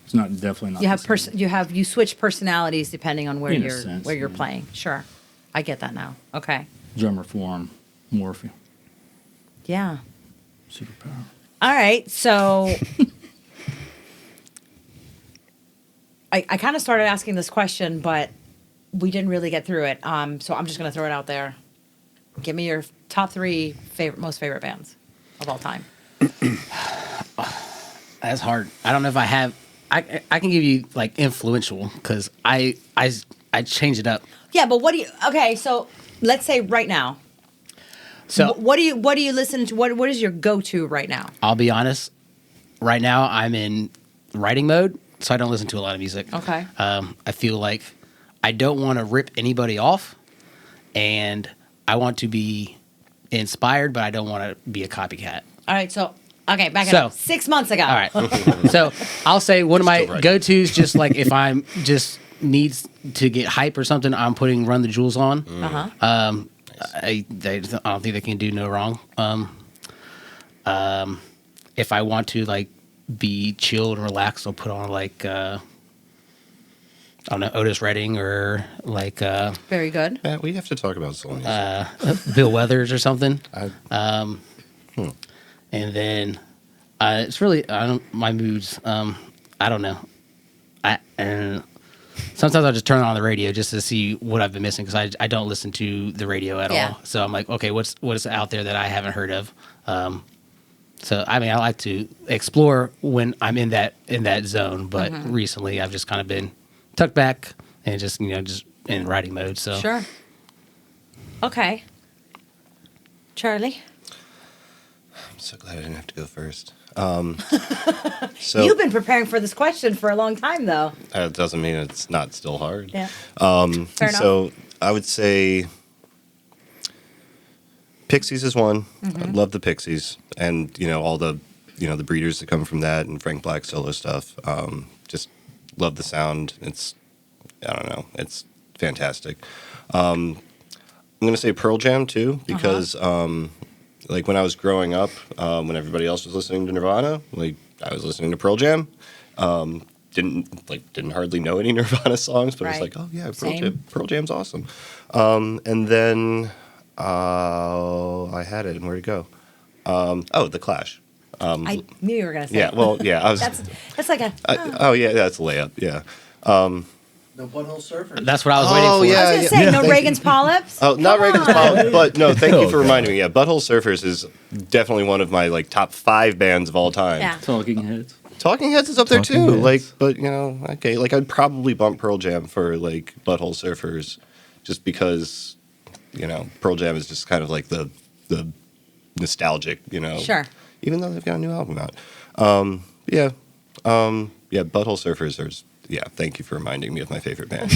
S5: It's definitely not.
S1: You
S5: the
S1: have
S5: same.
S1: you switch personalities depending on where
S5: In a
S1: you're
S5: sense,
S1: where you're
S5: yeah.
S1: playing. Sure. I get that now. Okay.
S5: Drummer form, morph,
S1: Yeah.
S5: superpower.
S1: All right. So I kind of started asking this question, but we didn't really get through it. So I'm just going to throw it out there. Give me your top 3 most favorite bands of all time.
S3: That's hard. I don't know if I have. I can give you like influential because I change it up.
S1: Yeah, but what do you? Okay, so let's say right now.
S3: So
S1: What do you listen to? What is your go-to right now?
S3: I'll be honest. Right now, I'm in writing mode, so I don't listen to a lot of music.
S1: Okay.
S3: I feel like I don't want to rip anybody off, and I want to be inspired, but I don't want to be a copycat.
S1: All right, so okay, back it
S3: So-
S1: up. 6 months ago.
S3: All right. So I'll say one of my
S2: Still right.
S3: go-tos, just like if I'm just needs to get hype or something, I'm putting Run the Jewels on. I don't think they can do no wrong. If I want to like be chilled and relaxed, I'll put on like I don't know, Otis Redding or like
S1: Very good.
S2: Matt, we have to talk about songs.
S3: Bill Weathers or something.
S2: I-
S3: And then it's really my moods. I don't know. And sometimes I'll just turn on the radio just to see what I've been missing because I don't listen to the radio at all. So I'm like, okay, what's out there that I haven't heard of? So I mean, I like to explore when I'm in that zone. But recently, I've just kind of been tucked back and just in writing mode. So
S1: Sure. Okay. Charlie,
S2: I'm so glad I didn't have to go first. So
S1: you've been preparing for this question for a long time, though.
S2: that doesn't mean it's not still hard.
S1: Yeah. Fair enough.
S2: So I would say Pixies is one. I love the Pixies, and all the the breeders that come from that, and Frank Black solo stuff. Just love the sound. It's it's fantastic. I'm gonna say Pearl Jam too because like when I was growing up, when everybody else was listening to Nirvana, like I was listening to Pearl Jam. Didn't hardly know any Nirvana songs, but I was
S1: Right.
S2: like, oh yeah,
S1: Same.
S2: Pearl Jam's awesome. And then I had it, and where'd it go? The Clash.
S1: I knew you were going to say
S2: Yeah, well, yeah, I was.
S1: That's like a...
S2: yeah, that's a layup. Yeah.
S8: The Butthole Surfers.
S3: that's what I was waiting for.
S2: yeah.
S1: I was going to say, no Reagan's Polyps?
S2: Oh, not
S1: Come
S2: Reagan's
S1: on.
S2: Polyp, but no, thank you
S6: Oh,
S2: for
S6: God.
S2: reminding me. Yeah, Butthole Surfers is definitely one of my top 5 bands of all time.
S1: Yeah.
S5: Talking Heads.
S2: Talking Heads is up there
S6: Talking
S2: too.
S6: Heads.
S2: But okay, I'd probably bump Pearl Jam for Butthole Surfers, just because Pearl Jam is just kind of like the nostalgic,
S1: Sure.
S2: Even though they've got a new album out. Yeah, Butthole Surfers are. Yeah, thank you for reminding me of my favorite band.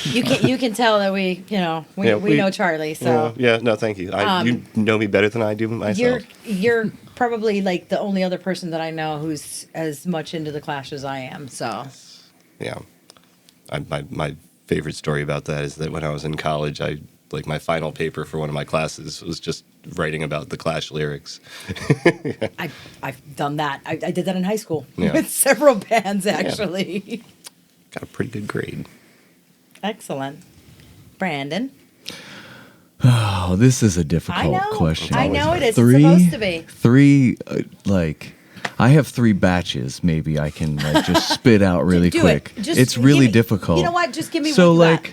S1: You can tell that we know Charlie, so...
S2: No, thank you. You know me better than I do myself.
S1: You're probably the only other person that I know who's as much into the Clash as I am. So
S2: Yeah. My favorite story about that is that when I was in college, my final paper for one of my classes was just writing about the Clash lyrics.
S1: I've done that. I did that in high school
S2: Yeah.
S1: with several bands actually.
S2: Got a pretty good grade.
S1: Excellent, Brandon.
S6: Oh, this is a difficult
S1: I know.
S6: question.
S1: I know it is.
S6: Three,
S1: It's supposed to be.
S6: Three, I have 3 batches. Maybe I can just spit out really
S1: Do
S6: quick.
S1: it. Just
S6: It's
S1: give
S6: really
S1: me-
S6: difficult.
S1: You know what? Just give me
S6: So
S1: what you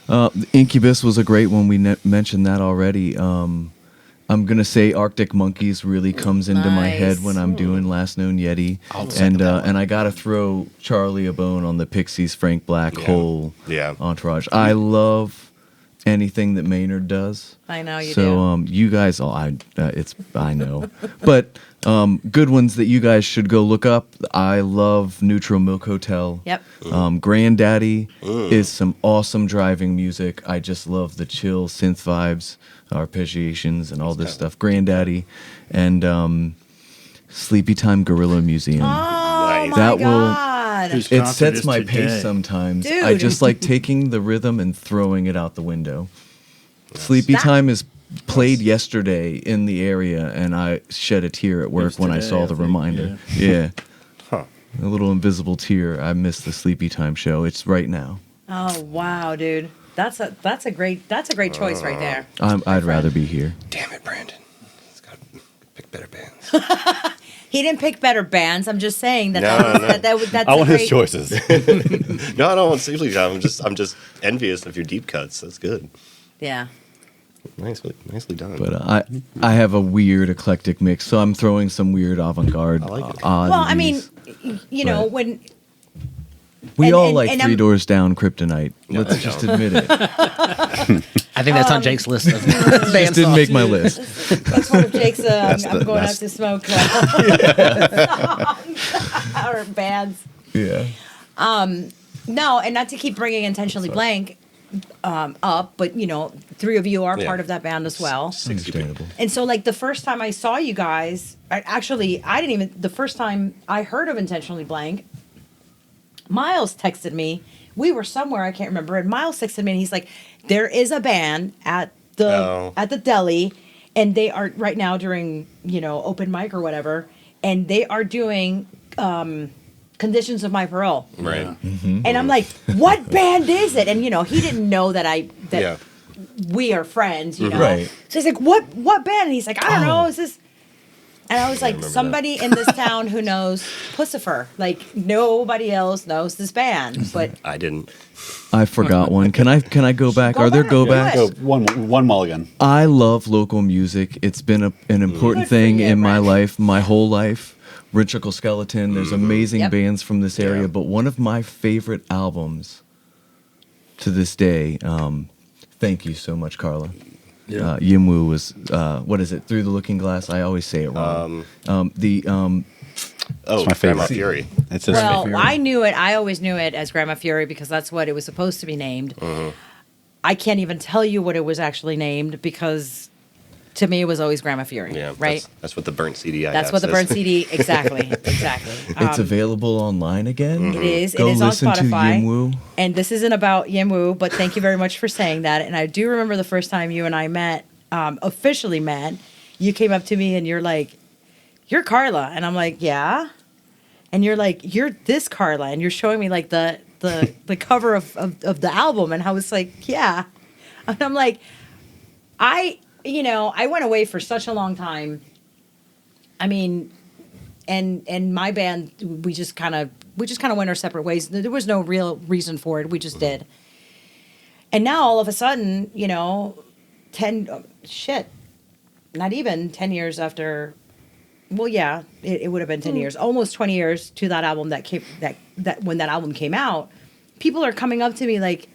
S1: got.
S6: Incubus was a great one. We mentioned that already. I'm gonna say Arctic Monkeys really comes into my head
S1: Nice.
S6: when I'm doing Last Known Yeti,
S3: I'll second that one.
S6: and I gotta throw Charlie a bone on the Pixies, Frank Black whole
S2: Yeah.
S6: entourage. I love anything that Maynard does.
S1: I know you
S6: So you guys, I know, but good ones that you guys should go look up. I love Neutral Milk Hotel.
S1: Yep.
S6: Granddaddy is some awesome driving music. I just love the chill synth vibes, arpeggiations, and all this stuff. Granddaddy and Sleepy Time Gorilla Museum.
S1: Oh
S2: Nice.
S1: my
S6: That will-
S1: God.
S5: Who's
S6: It
S5: concert
S6: sets
S5: is
S6: my
S5: today?
S6: pace sometimes. I
S1: Dude.
S6: just like taking the rhythm and throwing it out the window. Sleepy
S1: That-
S6: Time is played yesterday in the area, and I shed a tear at work
S5: was
S6: when I
S5: today,
S6: saw
S5: I
S6: the
S5: think,
S6: reminder. Yeah.
S2: Huh.
S6: A little invisible tear. I missed the Sleepy Time show. It's right now.
S1: Oh wow, dude. That's a great choice right there.
S6: I'd rather be here.
S2: Damn it, Brandon. He's got to pick better bands.
S1: He didn't pick better bands. I'm just saying that
S2: No,
S1: that's
S4: I
S1: a
S4: want
S1: great,
S4: his choices.
S2: No, I don't want Sleepy Time. I'm just envious of your deep cuts. That's good.
S1: Yeah.
S2: Nicely done.
S6: But I have a weird eclectic mix, so I'm throwing some weird avant-garde.
S2: I like it.
S1: Well, I mean,
S6: But-
S1: when
S6: we
S1: and-
S6: all
S1: and-
S6: like
S1: and
S6: Three
S1: I'm-
S6: Doors Down, Kryptonite.
S2: No,
S6: Let's
S2: I
S6: just
S2: don't.
S6: admit it.
S3: I think that's on Jake's list of
S6: Just
S3: band
S6: didn't
S3: songs.
S6: make my list.
S1: that's one of Jake's I'm going out
S4: that's-
S1: to smoke or bands.
S6: Yeah.
S1: No, and not to keep bringing Intentionally Blank up, but 3 of you are
S2: Yeah.
S1: part of that band as well.
S6: Understandable.
S1: And so, the first time I saw you guys, the first time I heard of Intentionally Blank, Miles texted me we were somewhere, I can't remember, and Miles texted me and he's like, there is a band at the deli, and they are right now during, open mic or whatever, and they are doing Conditions of My Parole.
S2: Right.
S1: And I'm like, what band is it? And he didn't know that we are friends,
S6: Right.
S1: So he's like, what band? And he's like, I don't know, is this? And I was like,
S2: remember
S1: somebody in this town who knows Pussifer. Like, nobody else knows this band. But
S2: I didn't.
S6: I forgot one. Can I go back?
S1: Go
S6: Are there
S1: back,
S6: go
S1: do
S6: backs?
S1: it.
S4: One mulligan.
S6: I love local music. It's been an important
S1: Good for
S6: thing
S1: you,
S6: in my
S1: Brent.
S6: life, my whole life. Ritual Skeleton. There's amazing
S1: Yep.
S6: bands from this area,
S2: Yeah.
S6: but one of my favorite albums to this day. Thank you so much, Carla.
S5: Yeah.
S6: Yimwoo was what is it? Through the Looking Glass. I always say it wrong.
S2: Oh,
S4: my favorite.
S2: Grandma Fury.
S4: It's his
S1: well,
S4: favorite.
S1: I knew it. I always knew it as Grandma Fury because that's what it was supposed to be named. I can't even tell you what it was actually named because to me it was always Grandma Fury.
S2: Yeah.
S1: Right.
S2: That's what the burnt CD I
S1: That's
S2: have
S1: what the
S2: says.
S1: burnt CD exactly.
S6: It's available online again.
S1: It is.
S6: Go
S1: it is on
S6: listen to
S1: Spotify.
S6: Yimwoo.
S1: And this isn't about Yimwoo, but thank you very much for saying that. And I do remember the first time you and I met, officially met. You came up to me and you're like, "You're Carla," and I'm like, "Yeah." And you're like, "You're this Carla," and you're showing me like the cover of the album, and I was like, "Yeah," and I'm like, I went away for such a long time. I mean, and my band, we just kind of went our separate ways. There was no real reason for it. We just did. And now all of a sudden, 10 years after. Well, yeah, it would have been 10 years, almost 20 years to that album that when that album came out, people are coming up to me like,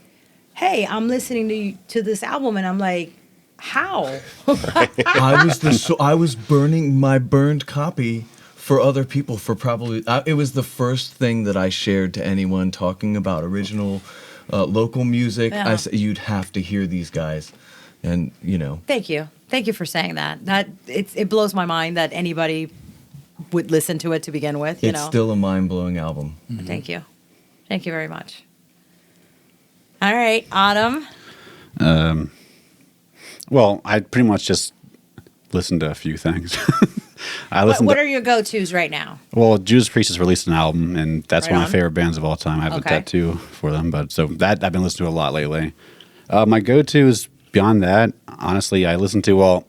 S1: "Hey, I'm listening to this album," and I'm like, "How?"
S6: I was burning my burned copy for other people for probably. It was the first thing that I shared to anyone talking about original local music.
S1: Yeah.
S6: I said you'd have to hear these guys, and
S1: Thank you for saying that. It blows my mind that anybody would listen to it to begin with.
S6: it's still a mind blowing album.
S1: Thank you very much. All right, Autumn.
S4: Well, I pretty much just listened to a few things.
S1: What are your go-tos right now?
S4: Well, Judas Priest has released an album, and that's
S1: Right
S4: one of
S1: on.
S4: my favorite bands of all time. I have
S1: Okay.
S4: a tattoo for them, but so that I've been listening to a lot lately. My go-tos beyond that, honestly, I listen to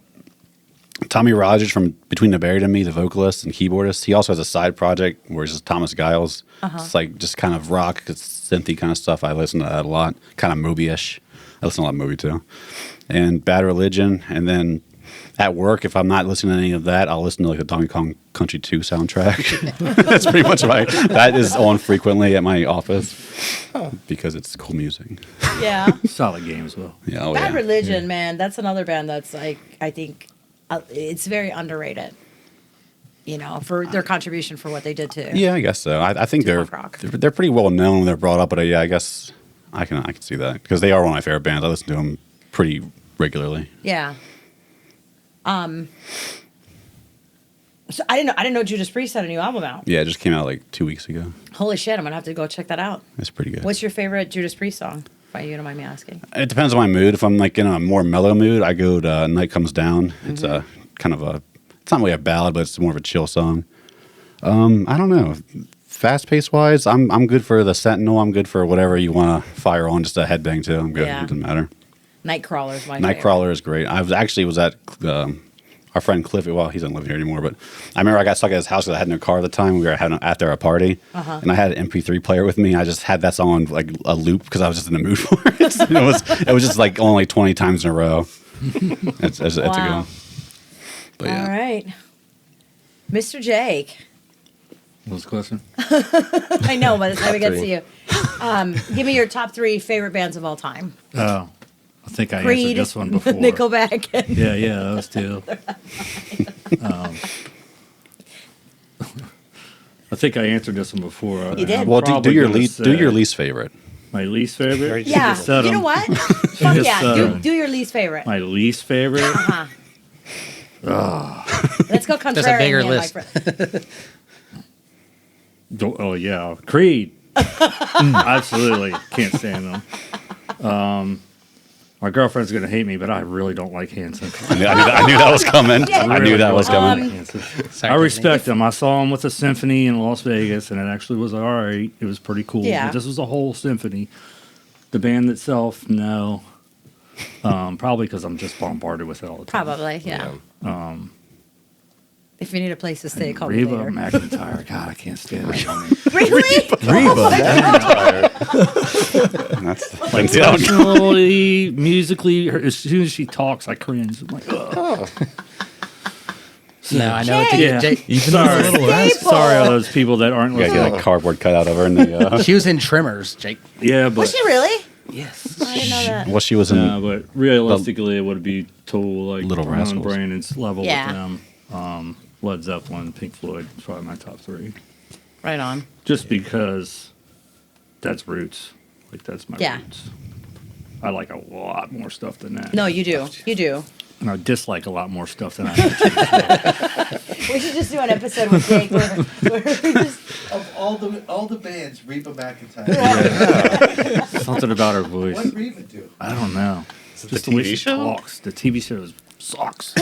S4: Tommy Rogers from Between the Buried and Me, the vocalist and keyboardist. He also has a side project where it's just Thomas Giles. It's like just kind of rock, it's synthy kind of stuff. I listen to that a lot, kind of movie-ish. I listen to a lot of movie too, and Bad Religion, and then. At work, if I'm not listening to any of that, I'll listen to like the Donkey Kong Country 2 soundtrack. That's pretty much that is on frequently at my office because it's cool music.
S1: Yeah.
S5: Solid game as well.
S4: Yeah, oh,
S1: Bad
S4: yeah.
S1: Religion, man, that's another band that's like, I think it's very underrated. For their contribution for what they did too.
S4: Yeah, I guess so. I think
S1: To
S4: they're
S1: punk rock.
S4: they're pretty well known when they're brought up, but yeah, I guess I can see that because they are one of my favorite bands. I listen to them pretty regularly.
S1: Yeah. So I didn't know Judas Priest had a new album out.
S4: Yeah, it just came out like 2 weeks ago.
S1: Holy shit, I'm gonna have to go check that out.
S4: It's pretty good.
S1: What's your favorite Judas Priest song? If you don't mind me asking.
S4: It depends on my mood. If I'm like in a more mellow mood, I go to Night Comes Down. It's a kind of it's not really a ballad, but it's more of a chill song. I don't know. Fast pace wise, I'm good for the Sentinel. I'm good for whatever you want to fire on, just a headbang too. I'm good.
S1: Yeah.
S4: It doesn't matter.
S1: Nightcrawler's my favorite.
S4: Nightcrawler is great. I was at our friend Cliff. Well, he doesn't live here anymore, but I remember I got stuck at his house because I had no car at the time. We were after a party, and I had an MP3 player with me. I just had that song on like a loop because I was just in the mood for it. it was just like only 20 times in a row. It's a good
S1: Wow.
S4: one. But yeah.
S1: All right. Mr. Jake.
S5: What was the question?
S1: I know, by the time we get to
S2: three.
S1: you. Give me your top 3 favorite bands of all time.
S5: Oh, I think I
S1: Creed,
S5: answered this one before.
S1: Nickelback. And
S5: Yeah, those two. I think I answered this one before.
S1: You did.
S5: I'm
S4: Well, do
S5: probably
S4: your
S5: gonna
S4: least do your
S5: say
S4: least favorite.
S5: My least favorite.
S1: yeah.
S5: Just said
S1: You know
S5: 'em.
S1: what? Fuck
S5: Just
S1: yeah.
S5: said 'em.
S1: Do your least favorite.
S5: My least favorite.
S1: Let's go contrarian.
S3: There's a bigger
S1: here, my
S3: list.
S1: friend.
S5: Oh yeah, Creed. Absolutely can't stand them. My girlfriend's gonna hate me, but I really don't like Hanson.
S4: I knew that was coming. I knew that was coming.
S5: I respect them. I saw them with a symphony in Las Vegas, and it actually was all right. It was pretty cool.
S1: Yeah.
S5: But this was a whole symphony. The band itself, no. Probably because I'm just bombarded with it all the time.
S1: Probably, yeah. If you need a place to stay, call me
S5: Reba
S1: later.
S5: McEntire. God, I can't stand that woman.
S1: Really?
S4: That's
S5: Like, emotionally, musically, as soon as she talks, I cringe. I'm like, ugh.
S3: No, I know.
S1: Jake.
S5: Yeah.
S6: Even
S5: Sorry.
S6: a little rasp.
S5: Sorry, all those people that aren't
S4: You gotta
S5: listening.
S4: get a cardboard cutout of her in the.
S3: She was in Tremors, Jake.
S5: Yeah, but
S1: Was she really?
S3: Yes.
S1: I didn't know that.
S4: Well, she was in.
S5: no, but realistically, it would be total like
S4: Little
S5: Ron
S4: Rascals.
S5: Brandon's level
S1: Yeah.
S5: with them. Led Zeppelin, Pink Floyd, is probably my top 3.
S1: Right on.
S5: Just because that's roots. Like that's my
S1: Yeah.
S5: roots. I like a lot more stuff than that.
S1: No, you do. You do.
S5: And I dislike a lot more stuff than I do.
S1: We should just do an episode with Jake where we just.
S8: Of all the bands, Reba McEntire.
S5: Something about her voice.
S8: What Reba do?
S5: I don't know.
S2: it
S5: Just
S2: the
S5: the way
S2: TV
S5: she
S2: show?
S5: talks. The TV show sucks.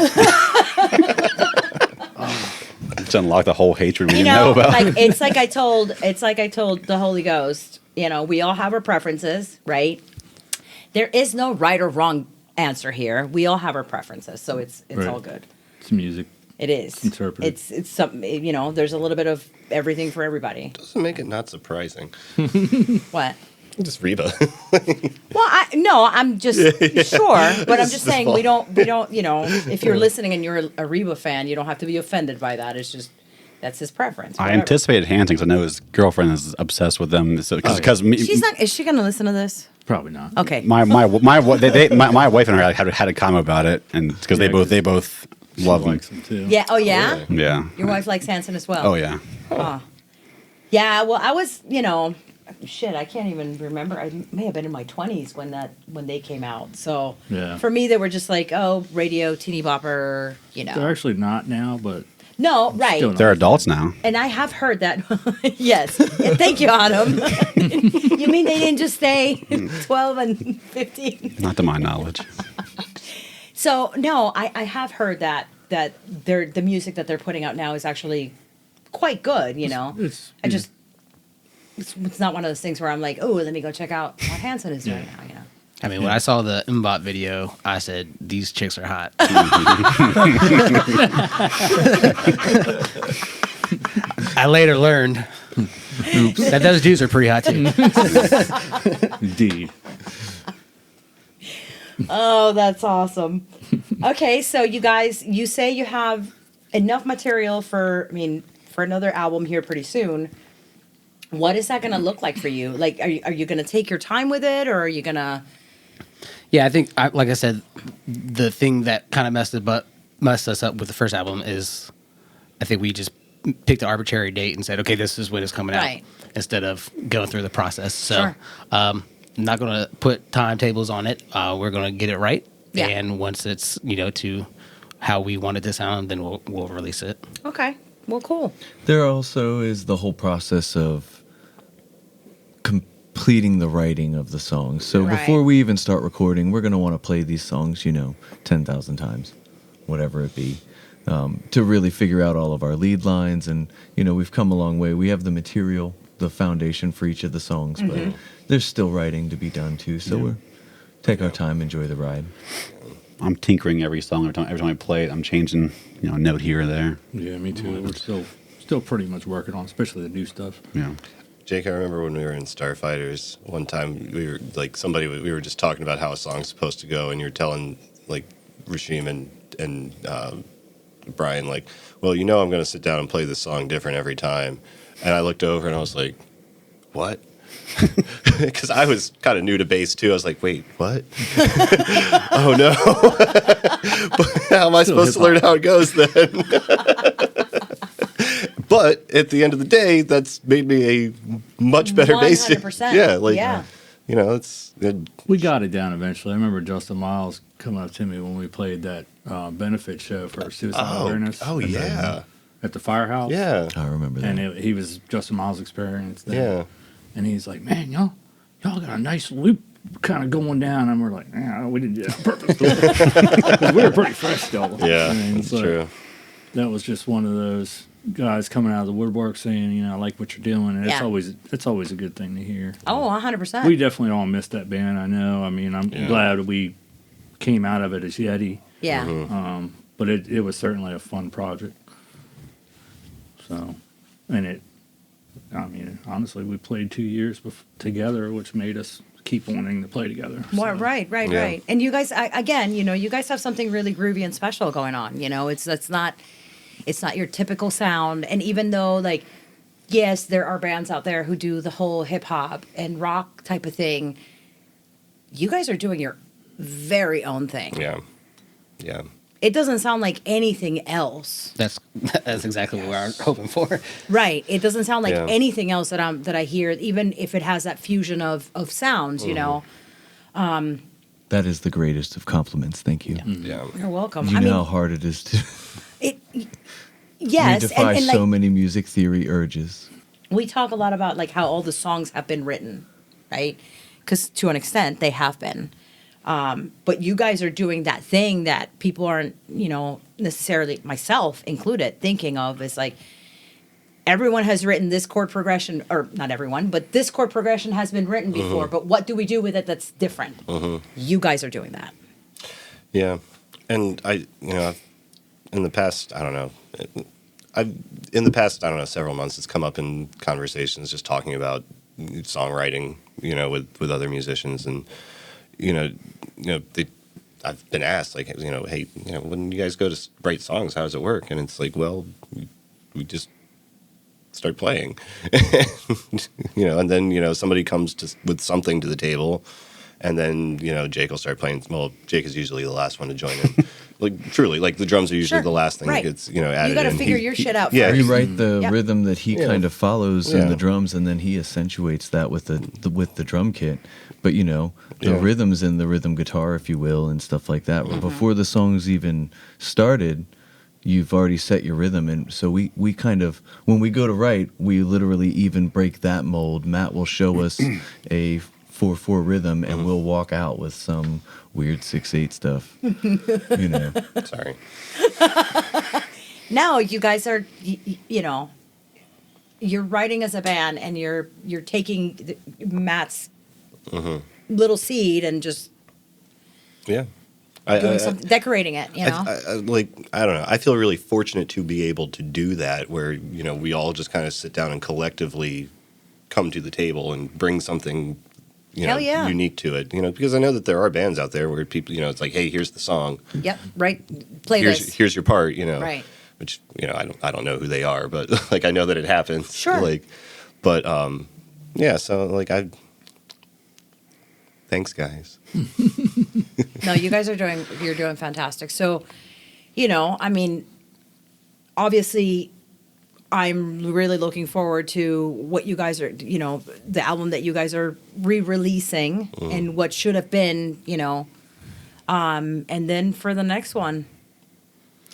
S4: To unlock the whole hatred we
S1: You
S4: didn't know
S1: know,
S4: about.
S1: like it's like I told the Holy Ghost. You know, we all have our preferences, right? There is no right or wrong answer here. We all have our preferences, so it's
S5: Right.
S1: all good.
S5: It's music.
S1: It is.
S5: Interpreted.
S1: It's something. You know, there's a little bit of everything for everybody.
S2: Doesn't make it not surprising.
S1: What?
S2: Just Reba.
S1: Well, I'm just sure, but I'm just saying we don't, you know, if you're listening and you're a Reba fan, you don't have to be offended by that. It's just that's his preference.
S4: I
S1: whatever.
S4: anticipated Hanson because I know his girlfriend is obsessed with them. So, because
S1: She's not. Is she going to listen to this?
S5: Probably not.
S1: Okay.
S4: my wife and I had a comment about it, and because
S5: Yeah,
S4: they both
S5: She
S4: love them.
S5: likes them too.
S1: Yeah. Oh yeah.
S2: Really?
S4: Yeah.
S1: Your wife likes Hanson as well.
S4: Oh yeah.
S1: Oh. Yeah. Well, I was. You know, shit. I can't even remember. I may have been in my 20s when they came out. So
S5: Yeah.
S1: for me, they were just like, oh, radio, teeny bopper. You know.
S5: They're actually not now, but
S1: No, right.
S5: Still not.
S4: They're adults now.
S1: And I have heard that. Yes. Yeah, thank you, Autumn. You mean they didn't just stay 12 and 15?
S4: Not to my knowledge.
S1: So, no, I have heard that the music that they're putting out now is actually quite good, you know.
S5: it's
S1: It's not one of those things where I'm like, oh, let me go check out what Hanson is doing now, you know.
S3: I mean, when I saw the Mbot video, I said, these chicks are hot. I later learned that those dudes are pretty hot too.
S5: indeed.
S1: Oh, that's awesome. Okay, so you guys, you say you have enough material for another album here pretty soon. What is that going to look like for you? Like, are you going to take your time with it, or are you going to?
S3: Yeah, I think, like I said, the thing that kind of messed us up with the first album is I think we just picked an arbitrary date and said, okay, this is when it's coming
S1: Right.
S3: out, instead of going through the process. So
S1: Sure.
S3: I'm not going to put timetables on it. We're going to get it right.
S1: Yeah.
S3: And once it's, to how we want it to sound, then we'll release it.
S1: Okay, well, cool.
S6: There also is the whole process of completing the writing of the songs. So
S1: Right.
S6: before we even start recording, we're going to want to play these songs, 10,000 times, whatever it be, to really figure out all of our lead lines. And, we've come a long way. We have the material, the foundation for each of the songs, but there's still writing to be done too. So we're take our time, enjoy the ride.
S4: I'm tinkering every song every time I play it. I'm changing, a note here or there.
S5: Yeah, me too. We're still pretty much working on, especially the new stuff.
S4: Yeah.
S2: Jake, I remember when we were in Starfighters one time, we were like we were just talking about how a song's supposed to go, and you're telling like Rashim and Brian like, well, I'm going to sit down and play this song different every time, and I looked over and I was like, what? Because I was kind of new to bass too. I was like, wait, what? Oh no! How am I supposed to learn how it goes then? But at the end of the day, that's made me a much better bass.
S1: 100%.
S2: Yeah, it's
S5: We got it down eventually. I remember Justin Miles coming up to me when we played that benefit show for suicide awareness.
S2: Oh yeah,
S5: at the firehouse.
S2: yeah,
S6: I remember that.
S5: And he was Justin Miles' experience there.
S2: yeah.
S5: And he's like, man, y'all got a nice loop kind of going down. And we're like, yeah, we didn't do that on purpose. 'Cause we were pretty fresh still.
S2: Yeah,
S5: And
S2: that's
S5: so
S2: true.
S5: That was just one of those guys coming out of the woodwork saying, you know, I like what you're doing. And
S1: Yeah.
S5: it's always a good thing to hear.
S1: Oh, 100%.
S5: We definitely all missed that band, I know. I mean, I'm
S2: Yeah.
S5: glad we came out of it as Yeti.
S1: Yeah.
S5: But it was certainly a fun project. So, and I mean, honestly, we played 2 years together, which made us keep wanting to play together.
S1: Well,
S5: So,
S1: right.
S2: Yeah.
S1: And you guys, again, you know, you guys have something really groovy and special going on. You know, it's not your typical sound. And even though, like, yes, there are bands out there who do the whole hip hop and rock type of thing, you guys are doing your very own thing.
S2: Yeah. Yeah.
S1: It doesn't sound like anything else.
S3: That's exactly what we're hoping for.
S1: Right. It doesn't sound like
S2: Yeah.
S1: anything else that I hear, even if it has that fusion of sounds, you know.
S6: That is the greatest of compliments. Thank you.
S2: Yeah.
S1: You're welcome.
S6: You
S1: I
S6: know
S1: mean,
S6: how hard it is to
S1: yes,
S6: redefy
S1: and
S6: so
S1: like,
S6: many music theory urges.
S1: we talk a lot about like how all the songs have been written, right? Because to an extent they have been. But you guys are doing that thing that people aren't, you know, necessarily, myself included, thinking of is like, everyone has written this chord progression, or not everyone, but this chord progression has been written before, but what do we do with it that's different? You guys are doing that.
S2: Yeah. And in the past, I don't know, several months, it's come up in conversations just talking about songwriting, you know, with other musicians. And, I've been asked, like, you know, hey, you know, when you guys go to write songs, how does it work? And it's like, well, we just start playing, you know, and then, you know, somebody comes with something to the table, and then, you know, Jake will start playing. Well, Jake is usually the last one to join in. Like, truly, like, the drums are usually
S1: Sure.
S2: the last thing
S1: Right.
S2: that gets, you know, added
S1: You got to
S2: in.
S1: figure your shit out
S2: Yeah,
S1: first.
S6: You write the
S1: Yep.
S6: rhythm that he
S2: Yeah.
S6: kind of follows
S2: Yeah.
S6: in the drums, and then he accentuates that with the drum kit. But you know, the
S2: Yeah.
S6: rhythms in the rhythm guitar, if you will, and stuff like that.
S1: Mm-hmm.
S6: Before the songs even started, you've already set your rhythm, and so we kind of, when we go to write, we literally even break that mold. Matt will show us a 4/4 rhythm, and we'll walk out with some weird 6/8 stuff. You know.
S2: Sorry.
S1: Now you guys are, you know, you're writing as a band, and you're taking Matt's little seed and just
S2: Yeah.
S1: doing something, decorating it. You know,
S2: I don't know. I feel really fortunate to be able to do that, where, you know, we all just kind of sit down and collectively come to the table and bring something, you know,
S1: Hell yeah.
S2: unique to it. You know, because I know that there are bands out there where people, you know, it's like, hey, here's the song,
S1: yep, right. Play this.
S2: here's your part, you know,
S1: Right.
S2: Which, you know, I don't know who they are, but like, I know that it happens.
S1: Sure.
S2: But yeah. So like, thanks, guys.
S1: No, you guys are you're doing fantastic. So, you know, I mean, obviously, I'm really looking forward to what you guys are, you know, the album that you guys are re-releasing and what should have been, you know, and then for the next one.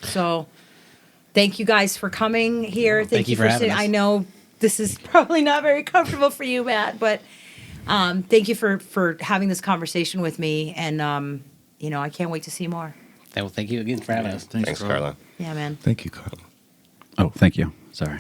S1: So, thank you guys for coming here.
S3: Thank you for having
S1: sitting.
S3: us.
S1: I know this is probably not very comfortable for you, Matt, but thank you for having this conversation with me. And, you know, I can't wait to see more.
S3: Well, thank you again for having us.
S2: Thanks, Carla.
S1: Yeah, man.
S6: Thank you, Carl.
S4: Oh, thank you. Sorry.